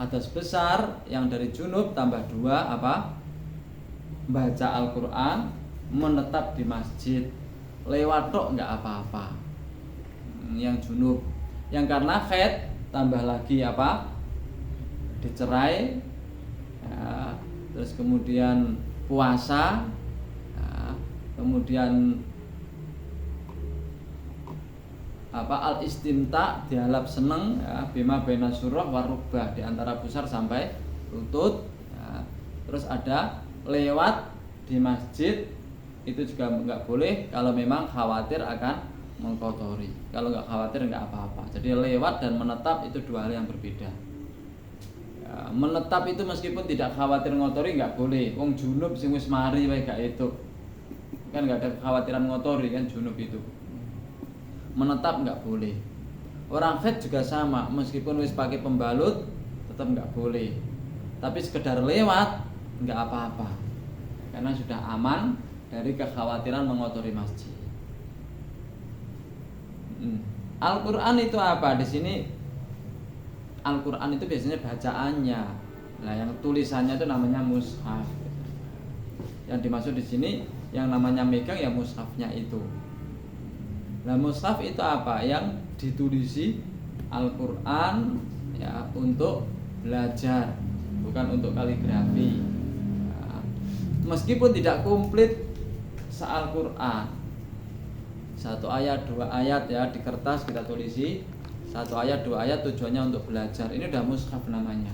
A: Hadas besar yang dari junub tambah 2 apa? Baca Al-Quran, menetap di masjid, lewat tok nggak apa-apa. Yang junub, yang karena haid tambah lagi apa? Dicerai, ya, terus kemudian puasa, ya, kemudian al-istimta, dialap seneng, ya, bima baina surah warubah, di antara pusar sampai lutut, ya. Terus ada lewat di masjid, itu juga nggak boleh kalau memang khawatir akan mengkotori. Kalau nggak khawatir nggak apa-apa. Jadi lewat dan menetap itu dua hal yang berbeda. Ya, menetap itu meskipun tidak khawatir ngotori nggak boleh. Wong junub sing wis mari wae gak itu. Kan nggak ada kekhawatiran ngotori kan junub itu. Menetap nggak boleh. Orang haid juga sama, meskipun wis pakai pembalut tetap nggak boleh. Tapi sekedar lewat nggak apa-apa, karena sudah aman dari kekhawatiran mengotori masjid. Al-Quran itu apa? Di sini Al-Quran itu biasanya bacaannya. Nah, yang tulisannya itu namanya mushaf. Yang dimaksud di sini yang namanya megang ya mushafnya itu. Nah, mushaf itu apa? Yang ditulisi Al-Quran ya untuk belajar, bukan untuk kaligrafi. Nah, meskipun tidak komplit se-Al-Quran, 1 ayat 2 ayat ya di kertas kita tulisi 1 ayat 2 ayat tujuannya untuk belajar, ini udah mushaf namanya.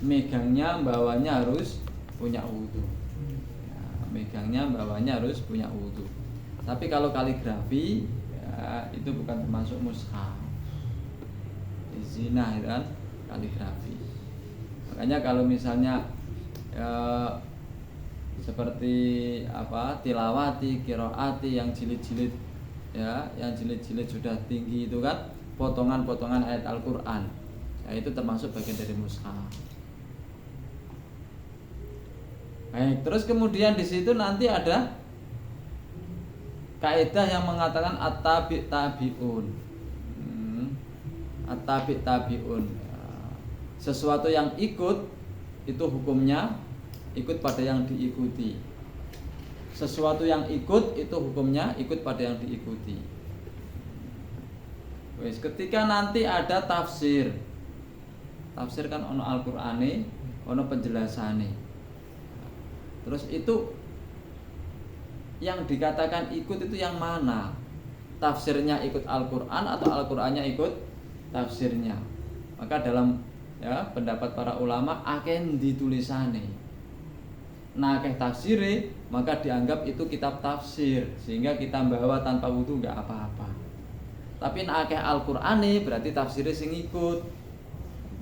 A: Megangnya bawahnya harus punya wudu ya, megangnya bawahnya harus punya wudu. Tapi kalau kaligrafi ya, itu bukan termasuk mushaf, zina itu kan kaligrafi. Makanya kalau misalnya seperti apa tilawati, qiraati yang jilid-jilid ya, yang jilid-jilid sudah tinggi itu kan potongan-potongan ayat Al-Qur'an. Ya, itu termasuk bagian dari mushaf. Baik, terus kemudian di situ nanti ada kaidah yang mengatakan at-tabi' tabi'un. At-tabi' tabi'un. Sesuatu yang ikut itu hukumnya ikut pada yang diikuti. Sesuatu yang ikut itu hukumnya ikut pada yang diikuti. Wes, ketika nanti ada tafsir. Tafsir kan ono Al-Qur'ane, ono penjelasane. Terus itu yang dikatakan ikut itu yang mana? Tafsirnya ikut Al-Qur'an atau Al-Qur'annya ikut tafsirnya? Maka dalam ya pendapat para ulama akeh ditulisane. Nah akeh tafsire maka dianggap itu kitab tafsir sehingga kita bawa tanpa wudu enggak apa-apa. Tapi nek akeh Al-Qur'ane berarti tafsirnya sing ikut.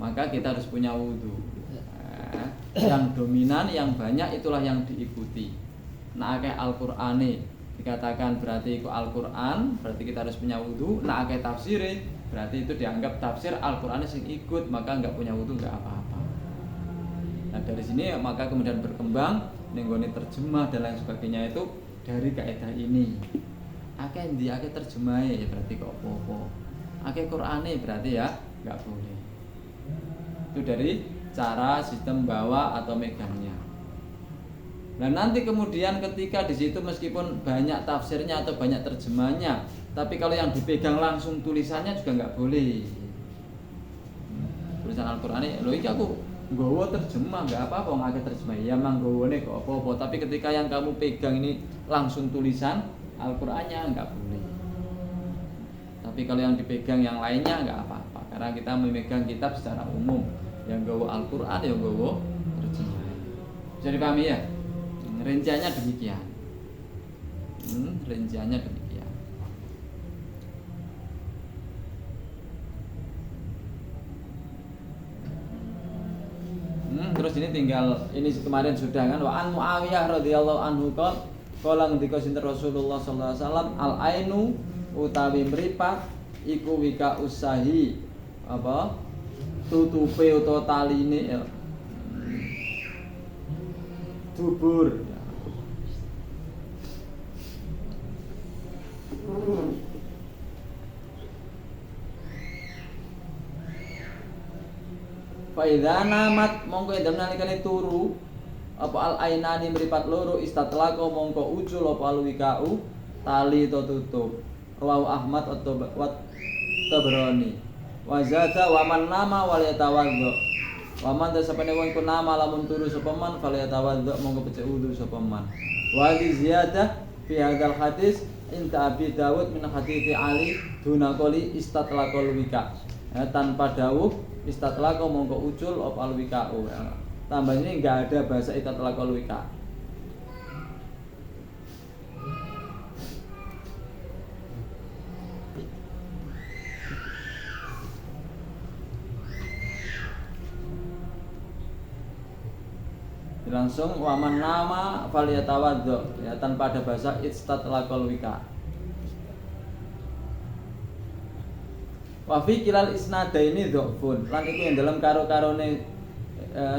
A: Maka kita harus punya wudu. Nah, yang dominan yang banyak itulah yang diikuti. Nah akeh Al-Qur'ane dikatakan berarti ikut Al-Qur'an, berarti kita harus punya wudu. Nah akeh tafsire berarti itu dianggap tafsir Al-Qur'an sing ikut, maka enggak punya wudu enggak apa-apa. Nah dari sini maka kemudian berkembang nenggone terjemah dan lain sebagainya itu dari kaidah ini. Akeh ndi akeh terjemahe ya berarti kok apa-apa. Akeh Qur'ane berarti ya enggak boleh. Itu dari cara sistem bawa atau megangnya. Dan nanti kemudian ketika di situ meskipun banyak tafsirnya atau banyak terjemahnya, tapi kalau yang dipegang langsung tulisannya juga nggak boleh. Tulisan Al-Qur'an ini, loh ini aku nggawa terjemah nggak apa-apa, nggak ada terjemah. Ya mang nggawane kok apa-apa. Tapi ketika yang kamu pegang ini langsung tulisan Al-Qur'annya nggak boleh. Tapi kalau yang dipegang yang lainnya nggak apa-apa, karena kita memegang kitab secara umum. Yang nggawa Al-Qur'an, yang nggawa terjemah. Bisa dipahami ya? Rinciannya demikian. Rinciannya demikian. Terus ini tinggal ini kemarin sudah kan wa an Muawiyah radhiyallahu anhu qala ngendika sinten Rasulullah sallallahu alaihi wasallam al ainu utawi mripat iku wika usahi apa tutupe utawa taline ya. Dubur. Faidha namat mongko edam nalikane turu apa al ainani mripat loro istatlaqo mongko ucul apa alwikau tali to tutup. Rawahu Ahmad atau Tabrani. Wa zata wa man nama wal yatawaddo. Wa man tasapane wong iku nama lamun turu sapa man fal yatawaddo mongko becik wudu sapa man. Wa li ziyadah fi hadzal hadis inta Abi Dawud min hadithi Ali dunaqoli istatlaqol wika. Ya, tanpa dawuh istatlaqo mongko ucul op alwikau. Ya. Tambah ini enggak ada bahasa istatlaqol wika. Langsung waman nama faliyatawaddo ya tanpa ada bahasa istatlaqol wika. Wa fi kilal isnadaini dhafun. Lan iku yang dalam karo-karone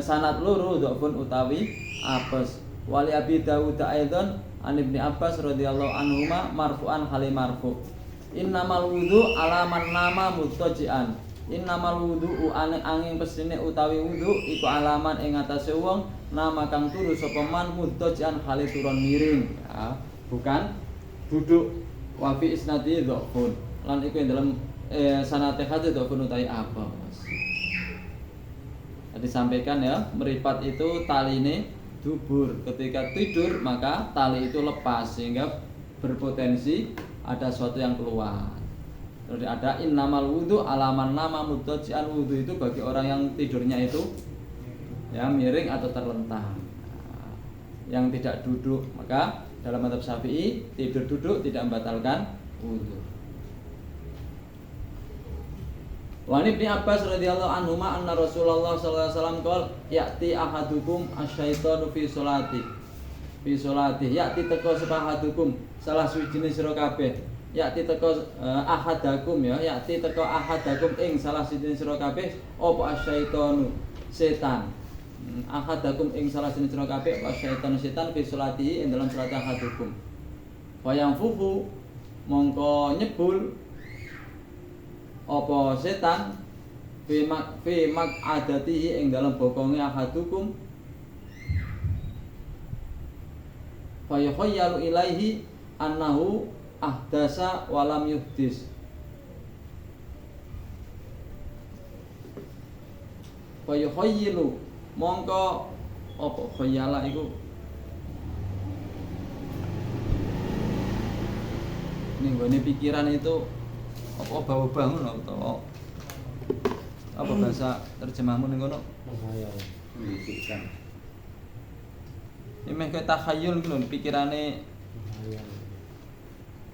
A: sanad loro dhafun utawi apes. Wali Abi Dawud aidan an Ibnu Abbas radhiyallahu anhuma marfu'an hali marfu'. Innamal wudu ala man nama muttaji'an Innamal wudu'u angin pesine utawi wudu iku alaman ing atase wong nama kang turu sapa man mudhojan hale turun miring ya, bukan duduk wa fi isnadi dhafun lan iku ing dalam sanate hadis dhafun utawi apa Mas. Disampaikan ya, meripat itu taline dubur. Ketika tidur maka tali itu lepas sehingga berpotensi ada sesuatu yang keluar. Terus ada innamal wudu alaman nama mudhojan wudu itu bagi orang yang tidurnya itu ya miring atau terlentang. Yang tidak duduk, maka dalam mazhab Syafi'i tidur duduk tidak membatalkan wudu. Wa Ibnu Abbas radhiyallahu anhu anna Rasulullah sallallahu alaihi wasallam qol ya'ti ahadukum asyaitanu fi sholati. Fi sholati ya'ti teko sapa ahadukum salah suwijine sira kabeh. Ya'ti teko ahadakum ya, ya'ti teko ahadakum ing salah suwijine sira kabeh apa asyaitanu setan. Ahadakum ing salah suwijine sira kabeh apa asyaitanu setan fi sholati ing dalam salat ahadukum. Wa yang fufu mongko nyebul apa setan fi mak adatihi ing dalam bokonge ahadukum fa yukhayyalu ilaihi annahu ahdasa walam yuhdis fa yukhayyilu mongko apa khayala iku ning gone pikiran itu apa bau-bau ngono atau apa bahasa terjemahmu ning ngono
C: menghayal
B: membisikkan.
A: Ini kayak takhayul gitu, pikirane
C: menghayal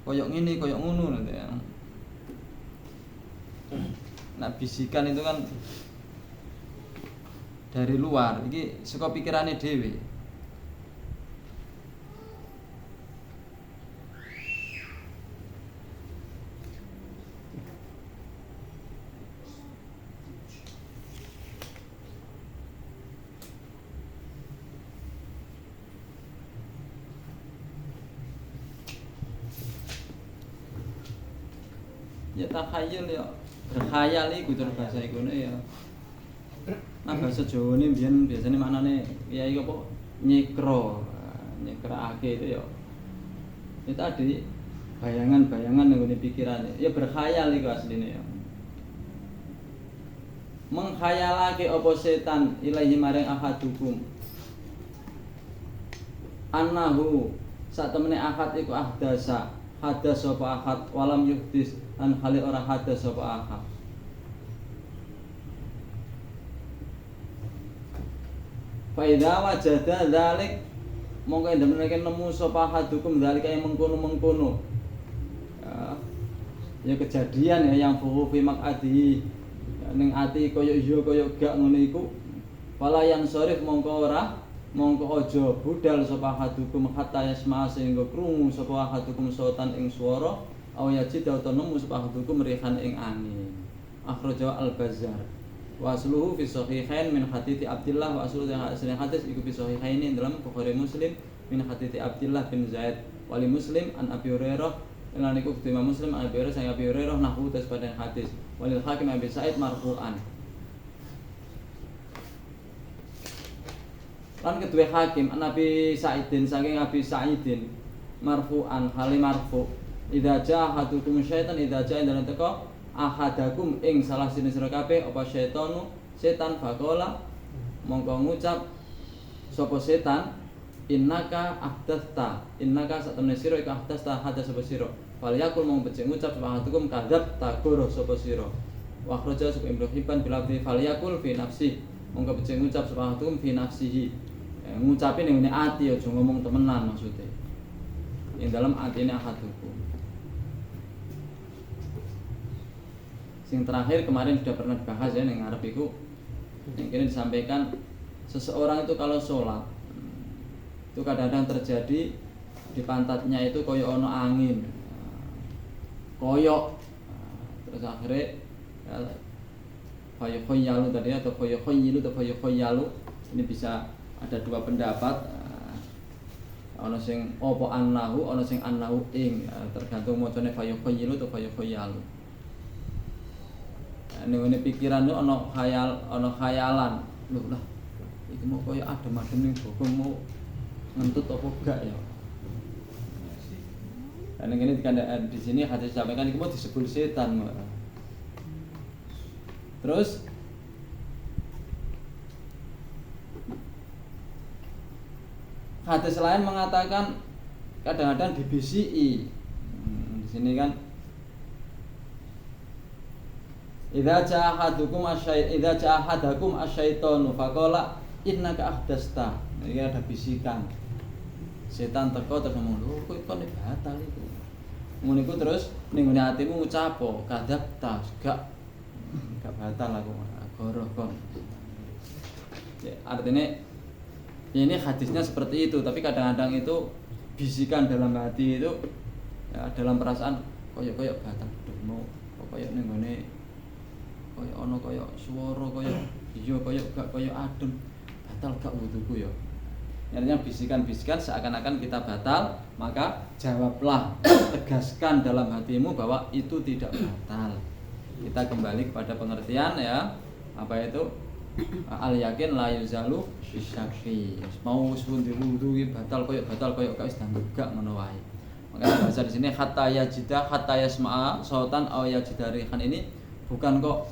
A: koyok ngene, koyok ngono nanti ya. Nah bisikan itu kan dari luar, ini suka pikirannya dewi. Ya takhayul ya berkhayal iku cara bahasa iku ya. Nah bahasa Jawa ini biasanya maknane ya iku apa nyekro. Nyekrakake itu ya. Itu tadi bayangan-bayangan yang ngene pikirane. Ya berkhayal iku asline ya. Menghayalake apa setan ilahi maring ahadukum. Annahu sak temene akad iku ahdasa hadas sapa akad walam yuhdis an khali ora hadas sapa akad. Fa idza wajada dzalik mongko ndemene nemu sapa ahadukum dzalik kaya mengkono-mengkono. Ya kejadian ya yang fuhu fi maqadi ning ati kaya iya kaya gak ngono iku. Wala yang sorif mongko aja budal sapa hadukum hatta yasma sehingga krungu sapa hadukum sautan ing swara aw yajid utawa nemu sapa hadukum rihan ing angin. Akhraja Al-Bazzar wa asluhu fi sahihain min hadits Abdullah wa asluhu asli hadis iku fi sahihain dalam Bukhari Muslim min hadits Abdullah bin Zaid wali Muslim an Abi Hurairah lan iku Imam Muslim an Abi Hurairah sang Abi Hurairah nahwu tes pada hadis walil Hakim Abi Sa'id marfu'an. Lan kedua Hakim Nabi Sa'idin saking Abi Sa'idin marfu'an hali marfu idza jaa ahadukum syaitan idza jaa dalam teko ahadakum ing salah sini sira kabeh apa syaitanu setan faqala mongko ngucap sapa setan innaka ahdatsta innaka satemene sira iku ahdatsta hadas sapa sira fal yakul mong becik ngucap sapa ahadukum kadzab takuro sapa sira wa akhraja sapa Ibnu Hibban bil abdi fal yakul fi nafsi mongko becik ngucap sapa ahadukum fi nafsihi ngucapin yang ini ati aja ngomong temenan maksudnya yang dalam ati ini ahadukum. Yang terakhir kemarin sudah pernah dibahas ya yang Arab itu yang kini disampaikan seseorang itu kalau sholat itu kadang-kadang terjadi di pantatnya itu koyok ono angin koyok terus akhirnya khoyalu tadi atau khoyilu atau khoyalu ini bisa ada dua pendapat ana sing apa annahu ana sing annahu ing tergantung macane fa yukhayyilu atau fa yukhayyalu. Ning pikiran yo ana khayalan. Lho lah, iki mau koyo adem-adem ning bokong mau ngentut apa gak ya? Karena ini di sini hadis sampaikan itu mau disebut setan. Terus hadis lain mengatakan kadang-kadang dibisiki. Di sini kan idza ja'ahadakum asyaitonu faqala innaka ahdasta. Ini ada bisikan. Setan teko terus ngomong, "Lho, kok iku batal iku." Ngono iku terus ning ngene atimu ngucapo, "Kadzabta, gak batal aku, goroh kon." Ya, artinya ini hadisnya seperti itu, tapi kadang-kadang itu bisikan dalam hati itu ya, dalam perasaan koyo batal duh mau koyo ning ngene koyo ana koyo swara koyo iya koyo gak koyo adem batal gak wuduku ya. Artinya bisikan-bisikan seakan-akan kita batal, maka jawablah, tegaskan dalam hatimu bahwa itu tidak batal. Kita kembali kepada pengertian ya, apa itu al yakin la yuzalu bisyaki. Mau suwun wudu iki batal koyo gak wis gak ngono wae. Maka bahasa di sini hatta yasma'a sautan aw yajidarihan ini bukan kok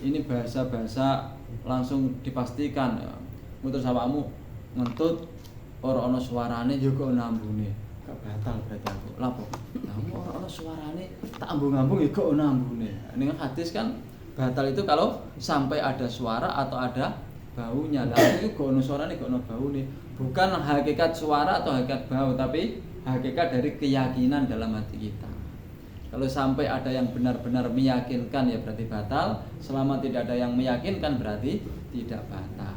A: ini bahasa-bahasa langsung dipastikan ya. Mutus awakmu ngentut ora ana suarane ya kok nambune. Gak batal berarti aku. Lha kok? Lah ora ana suarane tak ambung-ambung ya kok nambune. Ning hadis kan batal itu kalau sampai ada suara atau ada baunya. Lah itu gak ono suarane, gak ono baune. Bukan hakikat suara atau hakikat bau, tapi hakikat dari keyakinan dalam hati kita. Kalau sampai ada yang benar-benar meyakinkan ya berarti batal. Selama tidak ada yang meyakinkan berarti tidak batal.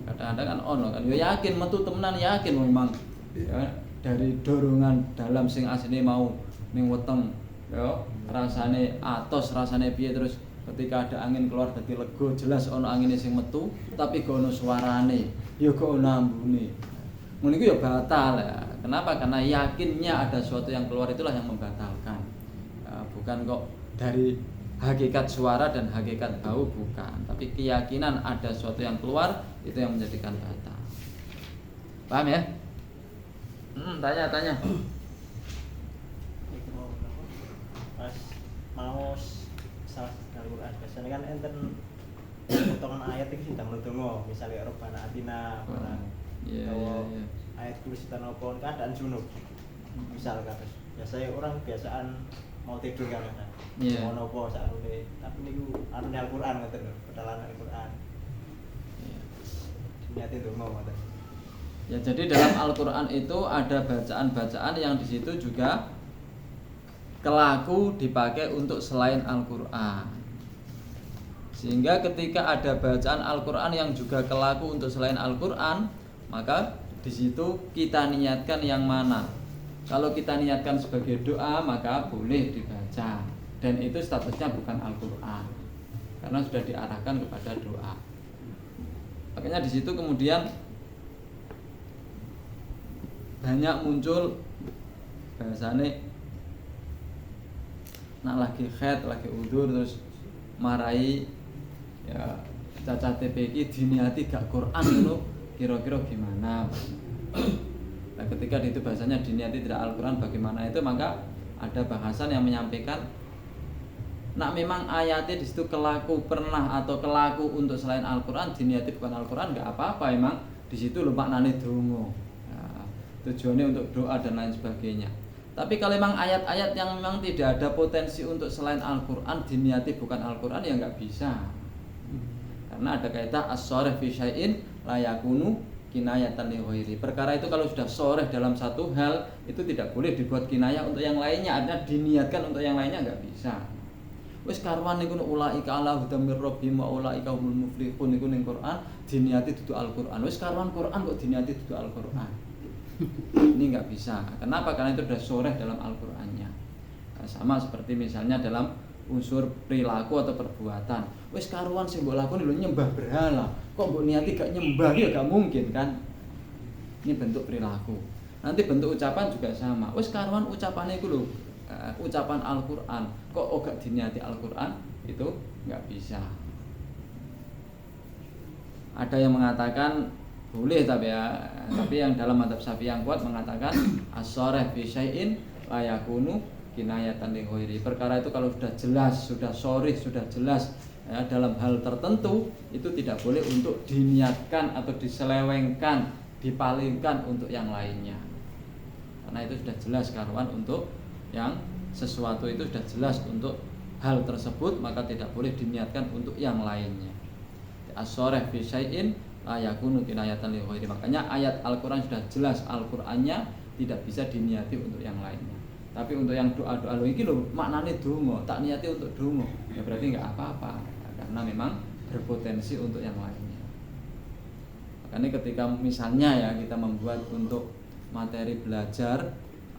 A: Kadang-kadang kan ono kan ya yakin metu temenan yakin memang ya, dari dorongan dalam sing asline mau ning weteng ya rasane atos rasane piye terus ketika ada angin keluar dadi lega jelas ono angine sing metu tapi gak ono suarane ya gak ono ambune. Ngono iku ya batal ya. Kenapa? Karena yakinnya ada sesuatu yang keluar itulah yang membatalkan. Ya, bukan kok dari hakikat suara dan hakikat bau bukan, tapi keyakinan ada sesuatu yang keluar itu yang menjadikan batal. Paham ya? Tanya.
B: Pas mau salah Al-Qur'an biasanya kan enten potongan ayat itu sudah mendongo, misalnya Rabbana atina ayat kulisitan opon keadaan junub misalkan biasanya orang biasaan mau tidur kan mau nopo saat ini tapi ini anu Al-Qur'an ngoten lho pedalan Al-Qur'an niatin dongo ngoten.
A: Ya jadi dalam Al-Qur'an itu ada bacaan-bacaan yang di situ juga kelaku dipakai untuk selain Al-Qur'an. Sehingga ketika ada bacaan Al-Qur'an yang juga kelaku untuk selain Al-Qur'an, maka di situ kita niatkan yang mana. Kalau kita niatkan sebagai doa maka boleh dibaca dan itu statusnya bukan Al-Qur'an karena sudah diarahkan kepada doa. Makanya di situ kemudian banyak muncul bahasane nak lagi khed, lagi udzur terus marai ya cacat TPK diniati gak Quran itu kira-kira gimana? Nah, ketika itu bahasanya diniati tidak Al-Quran bagaimana itu, maka ada bahasan yang menyampaikan nak memang ayatnya di situ kelaku pernah atau kelaku untuk selain Al-Quran diniati bukan Al-Quran nggak apa-apa, emang di situ lho maknane donga. Nah, tujuannya untuk doa dan lain sebagainya. Tapi kalau memang ayat-ayat yang memang tidak ada potensi untuk selain Al-Quran diniati bukan Al-Quran ya nggak bisa. Karena ada kaidah as-sharih fi syai'in la yakunu kinayatan li ghairi. Perkara itu kalau sudah sharih dalam satu hal itu tidak boleh dibuat kinayah untuk yang lainnya, artinya diniatkan untuk yang lainnya enggak bisa. Wis karwan niku ulaika ala hudam mir rabbihim wa ulaika humul muflihun niku ning Quran diniati dudu Al-Qur'an. Wis karwan Quran kok diniati dudu Al-Qur'an. Ini enggak bisa. Kenapa? Karena itu sudah sharih dalam Al-Qur'annya. Nah, sama seperti misalnya dalam unsur perilaku atau perbuatan. Wis karuan sing mbok lakoni lho nyembah berhala. Kok mbok niati gak nyembah ya gak mungkin kan? Ini bentuk perilaku. Nanti bentuk ucapan juga sama. Wis karuan ucapane iku lho ucapan Al-Quran kok gak diniati Al-Quran, itu nggak bisa. Ada yang mengatakan boleh tapi yang dalam madzhab Syafi'i yang kuat mengatakan as-sharih fi syai'in la yakunu kinayatan li ghairi. Perkara itu kalau sudah jelas, sudah sharih, sudah jelas ya, dalam hal tertentu itu tidak boleh untuk diniatkan atau diselewengkan, dipalingkan untuk yang lainnya. Karena itu sudah jelas karuan untuk yang sesuatu itu sudah jelas untuk hal tersebut, maka tidak boleh diniatkan untuk yang lainnya. As-sharih fi syai'in la yakunu kinayatan li ghairi. Makanya ayat Al-Qur'an sudah jelas Al-Qur'annya tidak bisa diniati untuk yang lainnya. Tapi untuk yang doa-doa lo iki lho maknane donga, tak niati untuk donga. Ya berarti enggak apa-apa karena memang berpotensi untuk yang lainnya. Makanya ketika misalnya ya kita membuat untuk materi belajar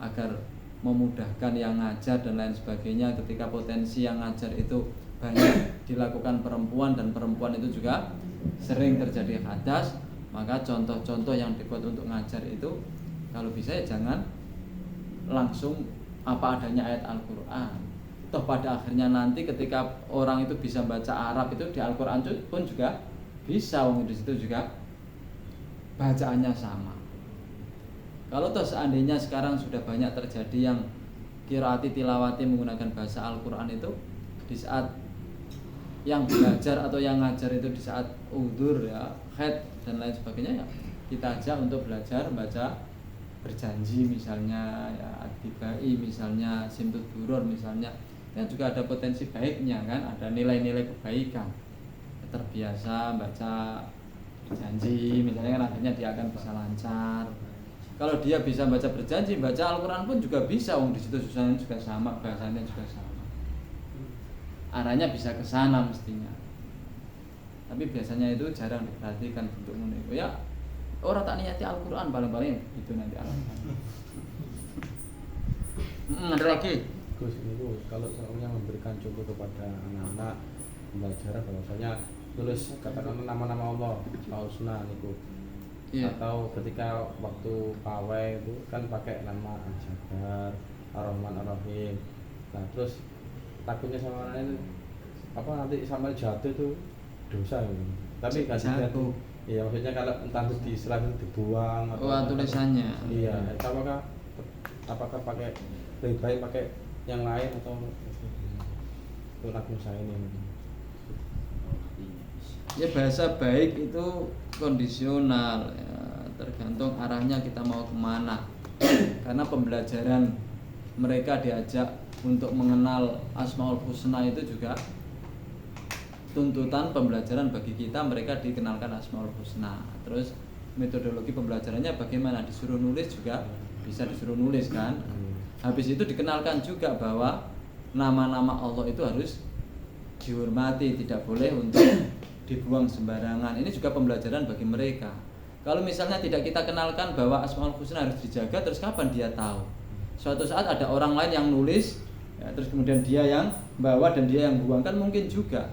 A: agar memudahkan yang ngajar dan lain sebagainya, ketika potensi yang ngajar itu banyak dilakukan perempuan dan perempuan itu juga sering terjadi hadas, maka contoh-contoh yang dibuat untuk ngajar itu kalau bisa ya jangan langsung apa adanya ayat Al-Quran. Toh pada akhirnya nanti ketika orang itu bisa baca Arab itu di Al-Quran pun juga bisa, di situ juga bacaannya sama. Kalau toh seandainya sekarang sudah banyak terjadi yang qiraati tilawati menggunakan bahasa Al-Quran itu, di saat yang belajar atau yang ngajar itu di saat udzur ya, haid dan lain sebagainya ya, kita ajak untuk belajar baca berjanji misalnya ya, atibai misalnya, simtud duror misalnya, kan juga ada potensi baiknya kan, ada nilai-nilai kebaikan. Terbiasa baca berjanji misalnya kan akhirnya dia akan bisa lancar. Kalau dia bisa baca berjanji, baca Al-Quran pun juga bisa, di situ susahnya juga sama, bahasanya juga sama. Arahnya bisa ke sana mestinya. Tapi biasanya itu jarang diperhatikan untuk menikah. Ya, orang tak niati Al-Quran paling-paling itu nanti Al-Quran. Ada lagi?
C: Gus, itu kalau seorang memberikan contoh kepada anak-anak pembelajaran bahwasanya tulis katakan nama-nama Allah, Al-Husna itu.
A: Yeah.
C: Atau ketika waktu pawai itu kan pakai nama Al-Jabbar, Ar-Rahman, Ar-Rahim. Nah, terus takutnya sama lain apa nanti sampai jatuh itu dosa gitu. Tapi kasih jatuh. Iya, maksudnya kalau entah itu diserang dibuang atau
A: tulisannya.
C: Iya, apakah pakai lebih baik pakai yang lain atau tulis saya ini?
A: Ya bahasa baik itu kondisional ya, tergantung arahnya kita mau kemana. Karena pembelajaran mereka diajak untuk mengenal Asmaul Husna itu juga tuntutan pembelajaran bagi kita, mereka dikenalkan Asmaul Husna. Terus metodologi pembelajarannya bagaimana, disuruh nulis juga bisa disuruh nulis kan. Habis itu dikenalkan juga bahwa nama-nama Allah itu harus dihormati, tidak boleh untuk dibuang sembarangan. Ini juga pembelajaran bagi mereka. Kalau misalnya tidak kita kenalkan bahwa Asmaul Husna harus dijaga, terus kapan dia tahu? Suatu saat ada orang lain yang nulis ya, terus kemudian dia yang bawa dan dia yang buang, kan mungkin juga.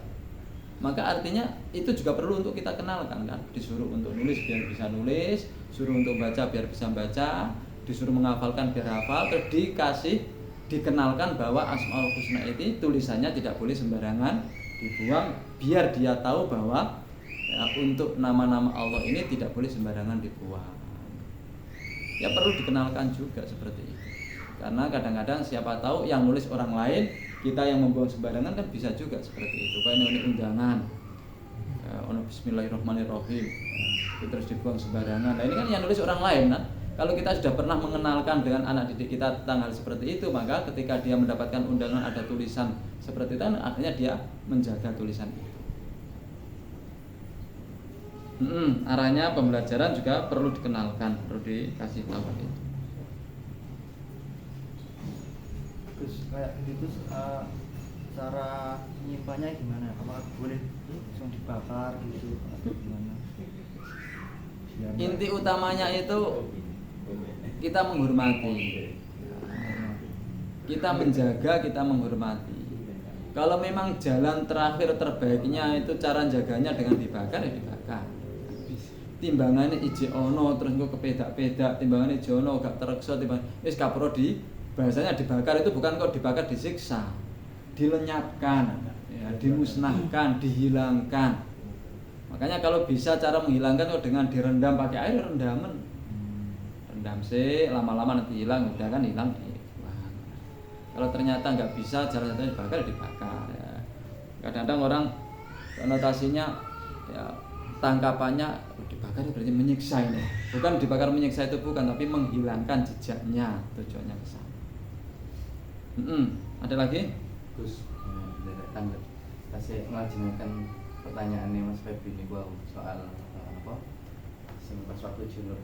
A: Maka artinya itu juga perlu untuk kita kenalkan kan. Disuruh untuk nulis biar bisa nulis, suruh untuk baca biar bisa baca, disuruh menghafalkan biar hafal, terus dikenalkan bahwa Asmaul Husna itu tulisannya tidak boleh sembarangan dibuang, biar dia tahu bahwa ya, untuk nama-nama Allah ini tidak boleh sembarangan dibuang. Ya perlu dikenalkan juga seperti itu. Karena kadang-kadang siapa tahu yang nulis orang lain, kita yang membuang sembarangan kan bisa juga seperti itu. Kayak ini undangan, Bismillahirrahmanirrahim, terus dibuang sembarangan. Nah ini kan yang nulis orang lain kan. Kalau kita sudah pernah mengenalkan dengan anak didik kita tentang hal seperti itu, maka ketika dia mendapatkan undangan ada tulisan seperti itu, artinya dia menjaga tulisan itu. Arahnya pembelajaran juga perlu dikenalkan, perlu dikasih tahu itu.
D: Terus kayak gitu cara menyimpannya gimana? Apakah boleh langsung dibakar gitu atau gimana?
A: Inti utamanya itu kita menghormati, kita menjaga, kita menghormati. Kalau memang jalan terakhir terbaiknya itu cara jaganya dengan dibakar, ya dibakar. Timbangannya ije ono terus kok kepedak-pedak, timbangannya ije ono gak terekso, timbangan wis kapro bahasanya dibakar itu bukan kok dibakar disiksa, dilenyapkan, ya, dimusnahkan, dihilangkan. Makanya kalau bisa cara menghilangkan kok dengan direndam pakai air, rendaman. Rendam sih, lama-lama nanti hilang, udah kan hilang dibuang. Kalau ternyata nggak bisa, jalan satunya dibakar ya. Kadang-kadang orang konotasinya ya tangkapannya dibakar berarti menyiksa ini. Bukan dibakar menyiksa itu bukan, tapi menghilangkan jejaknya, tujuannya ke sana. Ada lagi?
E: Gus, dari tangga kasih ngelajengaken pertanyaannya Mas Feby ini gua soal apa? Pas waktu junub.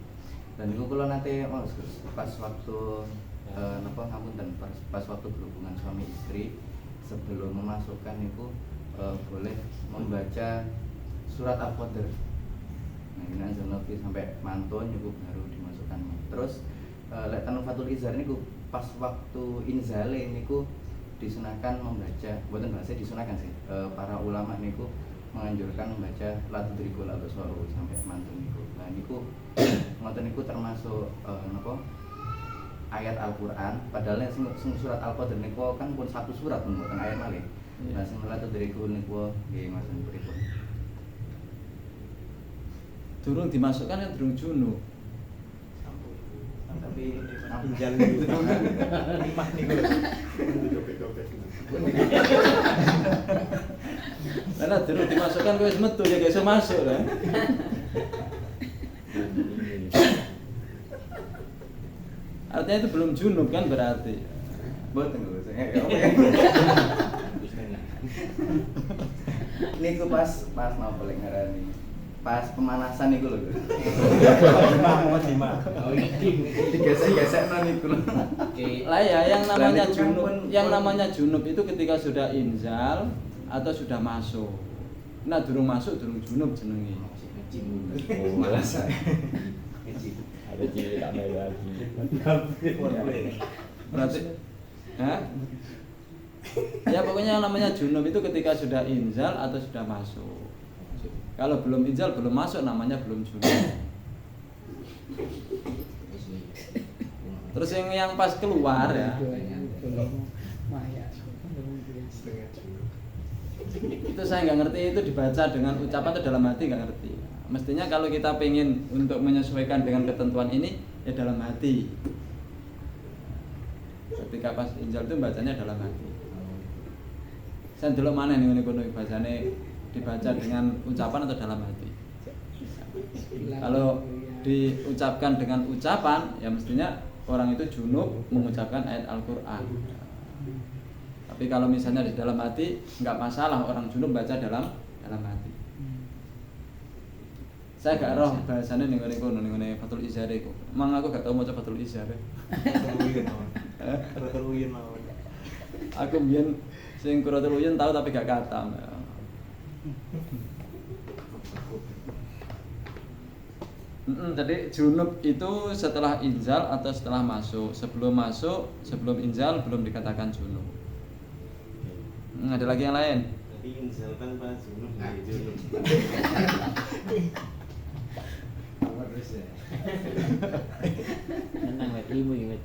E: Dan niku kula nate Mas Gus, pas waktu napa ngapunten pas waktu berhubungan suami istri sebelum memasukkan niku boleh membaca surat Al-Qadr. Nah, ini anjel Nabi sampai mantun niku baru dimasukkan. Terus lek Tanufatul Izhar niku pas waktu inzale niku disunahkan membaca, bukan bahasa disunahkan sih. Para ulama niku menganjurkan membaca Latu Drikul atau Suara sampai mantun niku. Nah niku ngoten niku termasuk napa ayat Al-Qur'an, padahal sing surat Al-Qadr niku kan pun satu surat pun mboten ayat malih. Nah sing Latu Drikul niku nggih maksud pripun?
A: Durung dimasukkan ya durung junub.
B: Tapi injal niku imah niku
A: Karena durung dimasukkan kowe wis metu ya gak iso masuk kan. Artinya itu belum junub kan berarti.
E: Mboten lho, niku pas napa lek ngarani. Pas pemanasan niku lho.
B: Lima.
E: Oh iki digesek-gesekno niku lho.
A: Lah ya yang namanya
E: Lah, niku kan
A: junub,
E: pun-
A: yang namanya junub itu ketika sudah inzal atau sudah masuk. Nah durung masuk durung junub jenenge.
C: Oh, malas. Ada cilik ada lagi.
A: Berarti Hah? Ya pokoknya yang namanya junub itu ketika sudah inzal atau sudah masuk. Kalau belum inzal belum masuk namanya belum junub. Terus yang pas keluar ya. Itu saya nggak ngerti itu dibaca dengan ucapan atau dalam hati nggak ngerti. Mestinya kalau kita pengen untuk menyesuaikan dengan ketentuan ini ya dalam hati. Ketika pas injal itu bacanya dalam hati. Saya dulu mana nih ini kono bacanya dibaca dengan ucapan atau dalam hati. Kalau diucapkan dengan ucapan ya mestinya orang itu junub mengucapkan ayat Al-Qur'an. Tapi kalau misalnya di dalam hati nggak masalah orang junub baca dalam hati. Saya gak roh bahasanya ning ngene Fathul Izhar iku. Emang aku gak tau maca Fathul Izhar.
B: Quratul Uyun mawon.
A: Aku mbiyen sing Quratul Uyun tahu tapi gak katam. Jadi junub itu setelah inzal atau setelah masuk. Sebelum inzal belum dikatakan junub. Ada lagi yang lain?
B: Tapi inzal tanpa junub ya junub.
F: Tenang wet ilmu ya wet.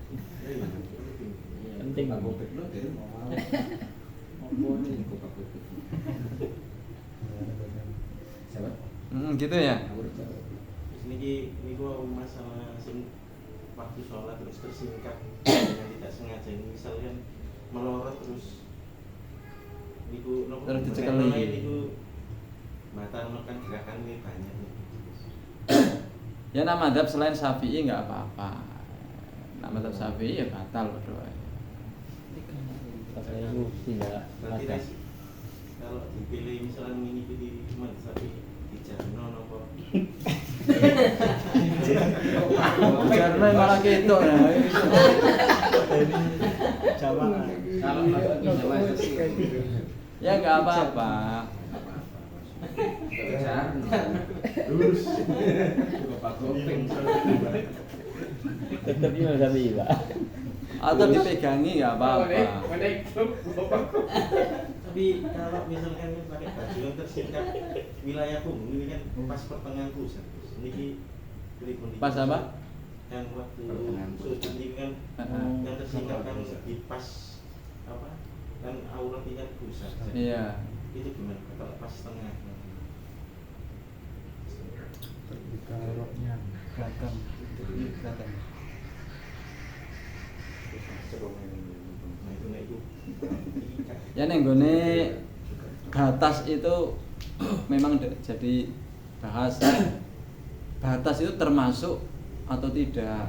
F: Penting aku
A: Gitu ya.
B: Niki masalah sing waktu sholat terus tersingkat dengan tidak sengaja. Misalkan melorot terus niku nopo
A: Terus dicekeli.
B: niku batalkan gerakan ini banyak.
A: Ya nama madhab selain Syafi'i nggak apa-apa. Nama madhab Syafi'i ya batal berdoa.
F: saya itu tidak
B: Berarti
F: ada.
B: kalau dipilih misalnya mengikuti mazhab Ijarno nopo.
A: Karena malah gitu ya.
B: Jamaah.
E: Kalau masuk sih
A: Ya nggak apa-apa.
B: Lurus.
F: Tetap Imam Syafi'i Pak.
A: Atau dipegangi nggak apa-apa.
B: Tapi kalau misalkan pakai baju yang tersingkat wilayah kumuh ini kan pas pertengahan pusat. Niki pripun iki?
A: Pas apa?
F: kan waktu
E: Pertengahan
F: sujud ini kan yang tersingkap kan di pas apa kan aurat ini kan pusat.
A: Iya.
F: Itu gimana kalau pas tengah?
D: Kalau belakang ini belakang.
F: Nah itu
A: Ya ning gone batas itu memang jadi bahasa. Batas itu termasuk atau tidak.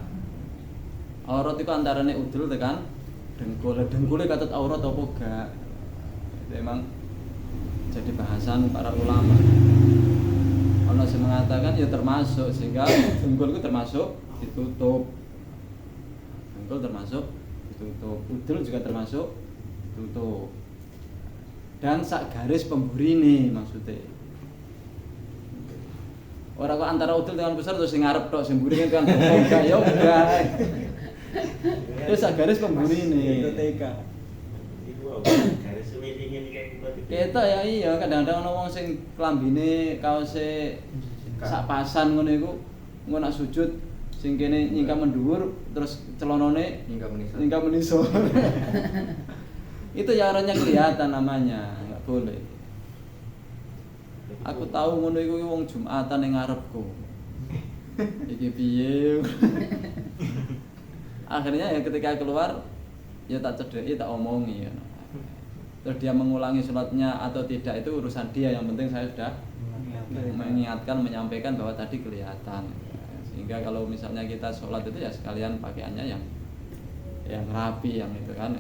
A: Aurat itu antarane udul tekan dengkul. Dengkule katut aurat apa enggak? Itu memang jadi bahasan para ulama. Ono sing mengatakan ya termasuk, sehingga dengkul itu termasuk ditutup. Dengkul termasuk ditutup. Udul juga termasuk ditutup. Dan sak garis pemburine maksudnya. Ora kok antara udul dengan pusar terus sing ngarep tok sing mburi kan enggak ya enggak. Terus sak garis pemburine.
B: Itu TK.
F: itu garis weddingnya ini kan berarti.
A: Ketok ya iya, kadang-kadang ana wong sing klambine kaose sak pasan ngono iku engko nak sujud sing kene nyingkap mendhuwur terus celanane nyingkap meniso. Itu ya orangnya kelihatan namanya, enggak boleh. Aku tahu ngono iku wong Jumatan ning ngarepku. Iki piye? Akhirnya ya ketika keluar ya tak cedeki tak omongi ya. Terus dia mengulangi sholatnya atau tidak itu urusan dia, yang penting saya sudah mengingatkan, menyampaikan bahwa tadi kelihatan. Sehingga kalau misalnya kita sholat itu ya sekalian pakaiannya yang rapi, yang itu kan.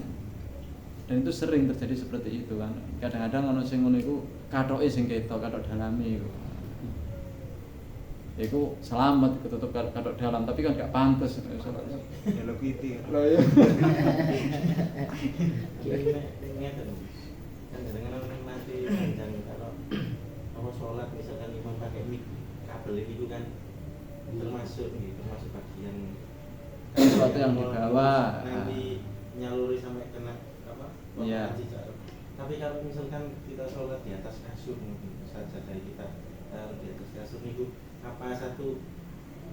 A: Dan itu sering terjadi seperti itu kan. Kadang-kadang ono sing ngono iku kathoke sing ketok, kathok dalame iku. Iku selamat ketutup kathok dalam, tapi kan gak pantes sholatnya.
B: Hello Kitty.
A: Lah ya.
F: Kan kadang-kadang nanti dan kalau apa sholat misalkan imam pakai mic kabel itu kan termasuk bagian
A: Sesuatu yang dibawa.
F: nanti nyaluri sampai kena apa?
A: Iya.
F: Tapi kalau misalkan kita sholat di atas kasur mungkin saja dari kita taruh di atas kasur itu apa satu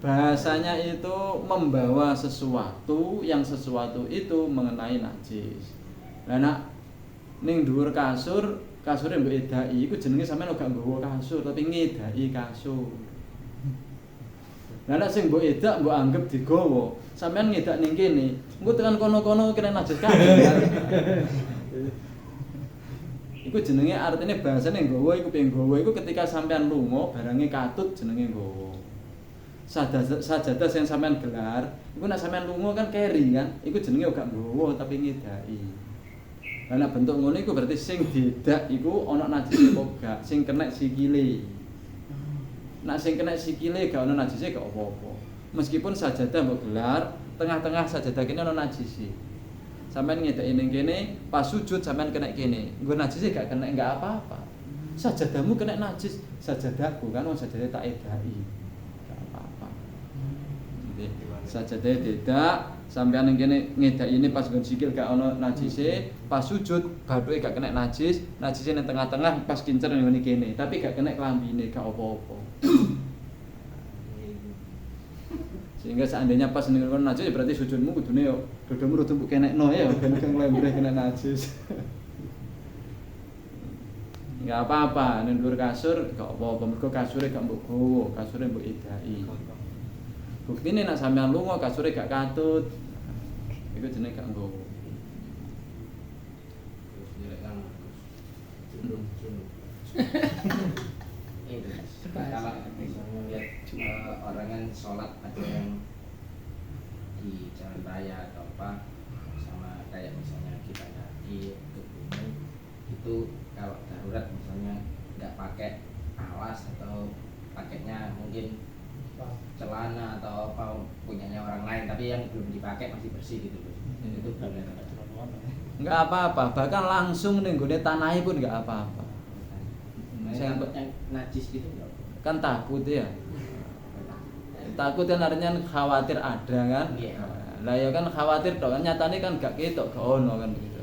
A: Bahasanya itu membawa sesuatu yang sesuatu itu mengenai najis. Lah nak ning dhuwur kasur, kasure mbok edaki iku jenenge sampean ora nggawa kasur tapi ngedaki kasur. Lah nek sing mbok edak mbok anggap digawa, sampean ngedak ning kene, engko tekan kono-kono kena najis kabeh. Iku jenenge artine bahasane nggawa iku pengen nggawa iku ketika sampean lunga barange katut jenenge nggawa. Sajadah sing sampean gelar, iku nek sampean lunga kan carry kan, iku jenenge ora nggawa tapi ngedaki. Lah nek bentuk ngono iku berarti sing dedak iku ana najise apa gak, sing kena sikile. Nek sing kena sikile gak ana najise gak apa-apa. Meskipun sajadah mbok gelar, tengah-tengah sajadah kene ana najise. Sampeyan ngedeki ning kene, pas sujud sampeyan kena kene. Nggo najise gak kena enggak apa-apa. Sajadahmu kena najis, sajadahku kan wong sajadah tak edaki. Enggak apa-apa. Jadi sajadah tidak sampeyan ning kene ngedeki ini pas nggon sikil gak ana najise, pas sujud bathuke gak kena najis, najise ning tengah-tengah pas kincer ning kene, tapi gak kena klambine gak apa-apa. Sehingga seandainya pas ning kono najis berarti sujudmu kudune yo dodomu rada mbok kenekno ya ben kang lembreh kena najis. Enggak apa-apa, ning dhuwur kasur gak apa-apa, mergo kasure gak mbok gowo, kasure mbok edaki. Buktine nek sampean lunga kasure gak katut. Iku jenenge gak nggowo.
F: terus direkam junub
E: Kalau misalnya lihat orang kan sholat ada yang di jalan raya atau apa sama kayak misalnya kita kaki tubuhnya itu kalau darurat misalnya nggak pakai alas atau pakainya mungkin celana atau apa punyanya orang lain tapi yang belum dipakai masih bersih gitu loh. Itu boleh nggak?
A: Enggak apa-apa, bahkan langsung ning gone tanahe pun enggak apa-apa.
E: Yang najis gitu nggak?
A: Kan takut ya. Takut kan artinya khawatir ada kan.
E: Iya.
A: Lah ya kan khawatir tok kan nyatane kan gak ketok gak ono kan gitu.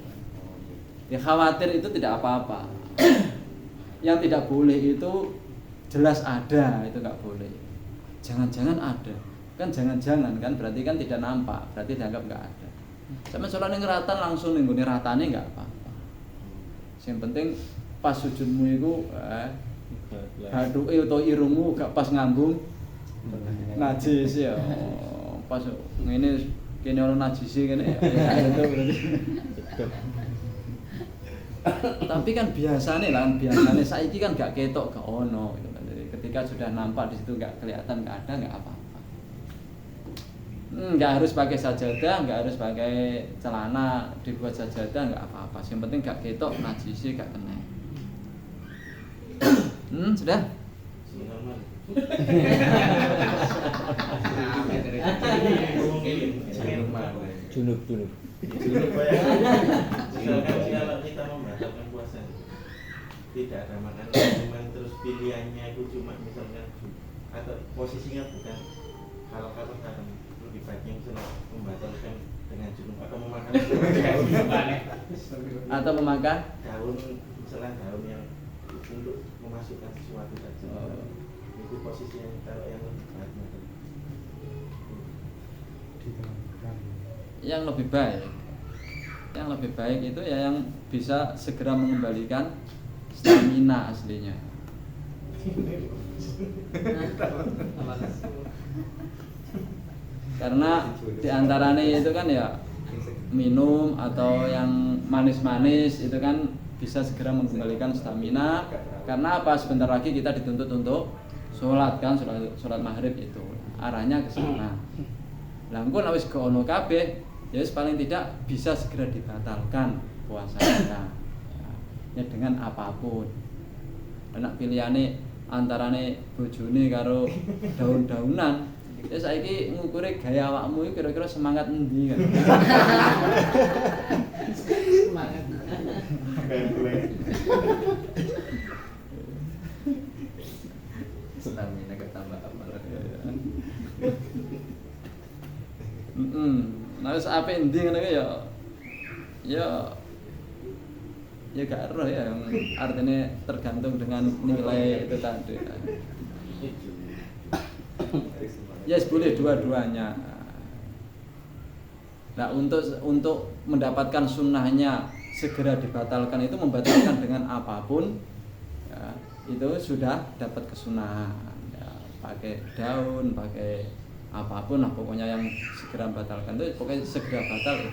A: Ya khawatir itu tidak apa-apa. Yang tidak boleh itu jelas ada, itu gak boleh. Jangan-jangan ada. kan jangan-jangan kan berarti kan tidak nampak, berarti dianggap nggak ada. Sama sholat ning ratan langsung ning gone ratane nggak apa-apa. Yang penting pas sujudmu itu haduke utawa irungmu gak pas ngambung najis ya. Pas ngene kene ono najise kene ya itu berarti. Tapi kan biasane saiki kan gak ketok gak ono gitu kan. Jadi ketika sudah nampak di situ gak kelihatan gak ada gak apa-apa. Nggak harus pakai sajadah, nggak harus pakai celana dibuat sajadah, nggak apa-apa. Yang penting nggak ketok, najisi nggak kena. Sudah?
C: Junub.
F: Misalkan kalau kita membatalkan puasa tidak ada makanan, cuman terus pilihannya itu cuma misalkan atau posisinya bukan kalau lebih baiknya misalnya membatalkan dengan junub atau memakan daun
A: atau memakan
F: daun misalnya daun yang untuk memasukkan sesuatu saja. Itu posisinya kalau yang lebih baik
A: yang lebih baik itu ya yang bisa segera mengembalikan stamina aslinya. Karena diantaranya itu kan ya minum atau yang manis-manis itu kan bisa segera mengembalikan stamina. Karena apa? Sebentar lagi kita dituntut untuk sholat kan, sholat maghrib itu arahnya ke sana. Langkun awis ke ono kabeh, ya paling tidak bisa segera dibatalkan puasa kita. Ya dengan apapun. Enak pilihane antarane bojone karo daun-daunan. Ya saiki ngukure gaya awakmu iki kira-kira semangat endi kan.
F: semangat.
E: Stamina ketambah apa lagi.
A: Nah wis ape endi ngene ya gak ero ya artinya tergantung dengan nilai itu tadi. Ya yes, boleh dua-duanya. Nah untuk mendapatkan sunnahnya segera dibatalkan itu membatalkan dengan apapun ya, itu sudah dapat kesunahan ya, pakai daun, pakai apapun lah pokoknya yang segera membatalkan itu pokoknya segera batal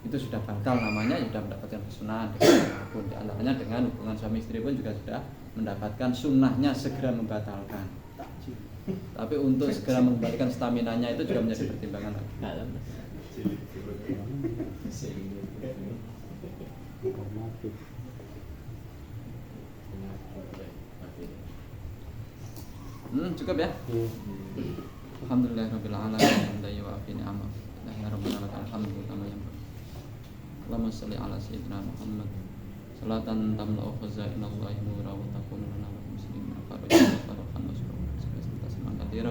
A: itu sudah batal namanya, sudah mendapatkan kesunahan dengan apapun. Di antaranya dengan hubungan suami istri pun juga sudah mendapatkan sunnahnya segera membatalkan. Tapi untuk segera mengembalikan staminanya itu juga menjadi pertimbangan lagi. Cukup ya? Alhamdulillahirabbil alamin hamdan wa fi ni'amah. Allahumma shalli ala sayyidina Muhammad salatan tamla'u khazainallahi nura wa takunu lana wal muslimin farajan wa katsira.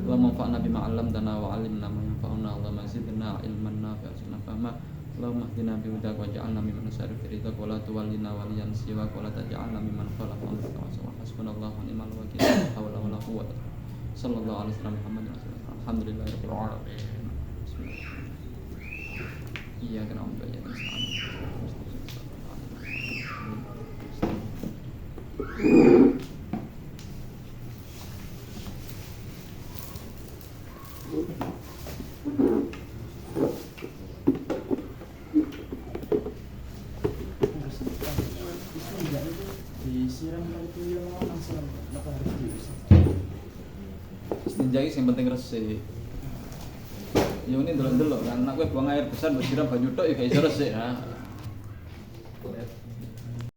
A: Allahumma anfa'na bima 'allamtana wa 'allimna ma yanfa'una. Allahumma zidna ilman nafi'an fahma. Allahumma hdina bi hudaka waj'alna mimman nasari fi ridha wa la tuwallina waliyan siwa wa la taj'alna mimman khalafa amraka wa hasbunallahu wa ni'mal wakeel. La haula wa la quwwata sallallahu alaihi wasallam Muhammadin rasulullah. Alhamdulillahirabbil alamin. Iyyaka na'budu wa iyyaka nasta'in. Istinja iki sing penting resik. Ya ini delok-delok kan nek kowe buang air besar mbok siram banyu tok ya gak iso resik ha.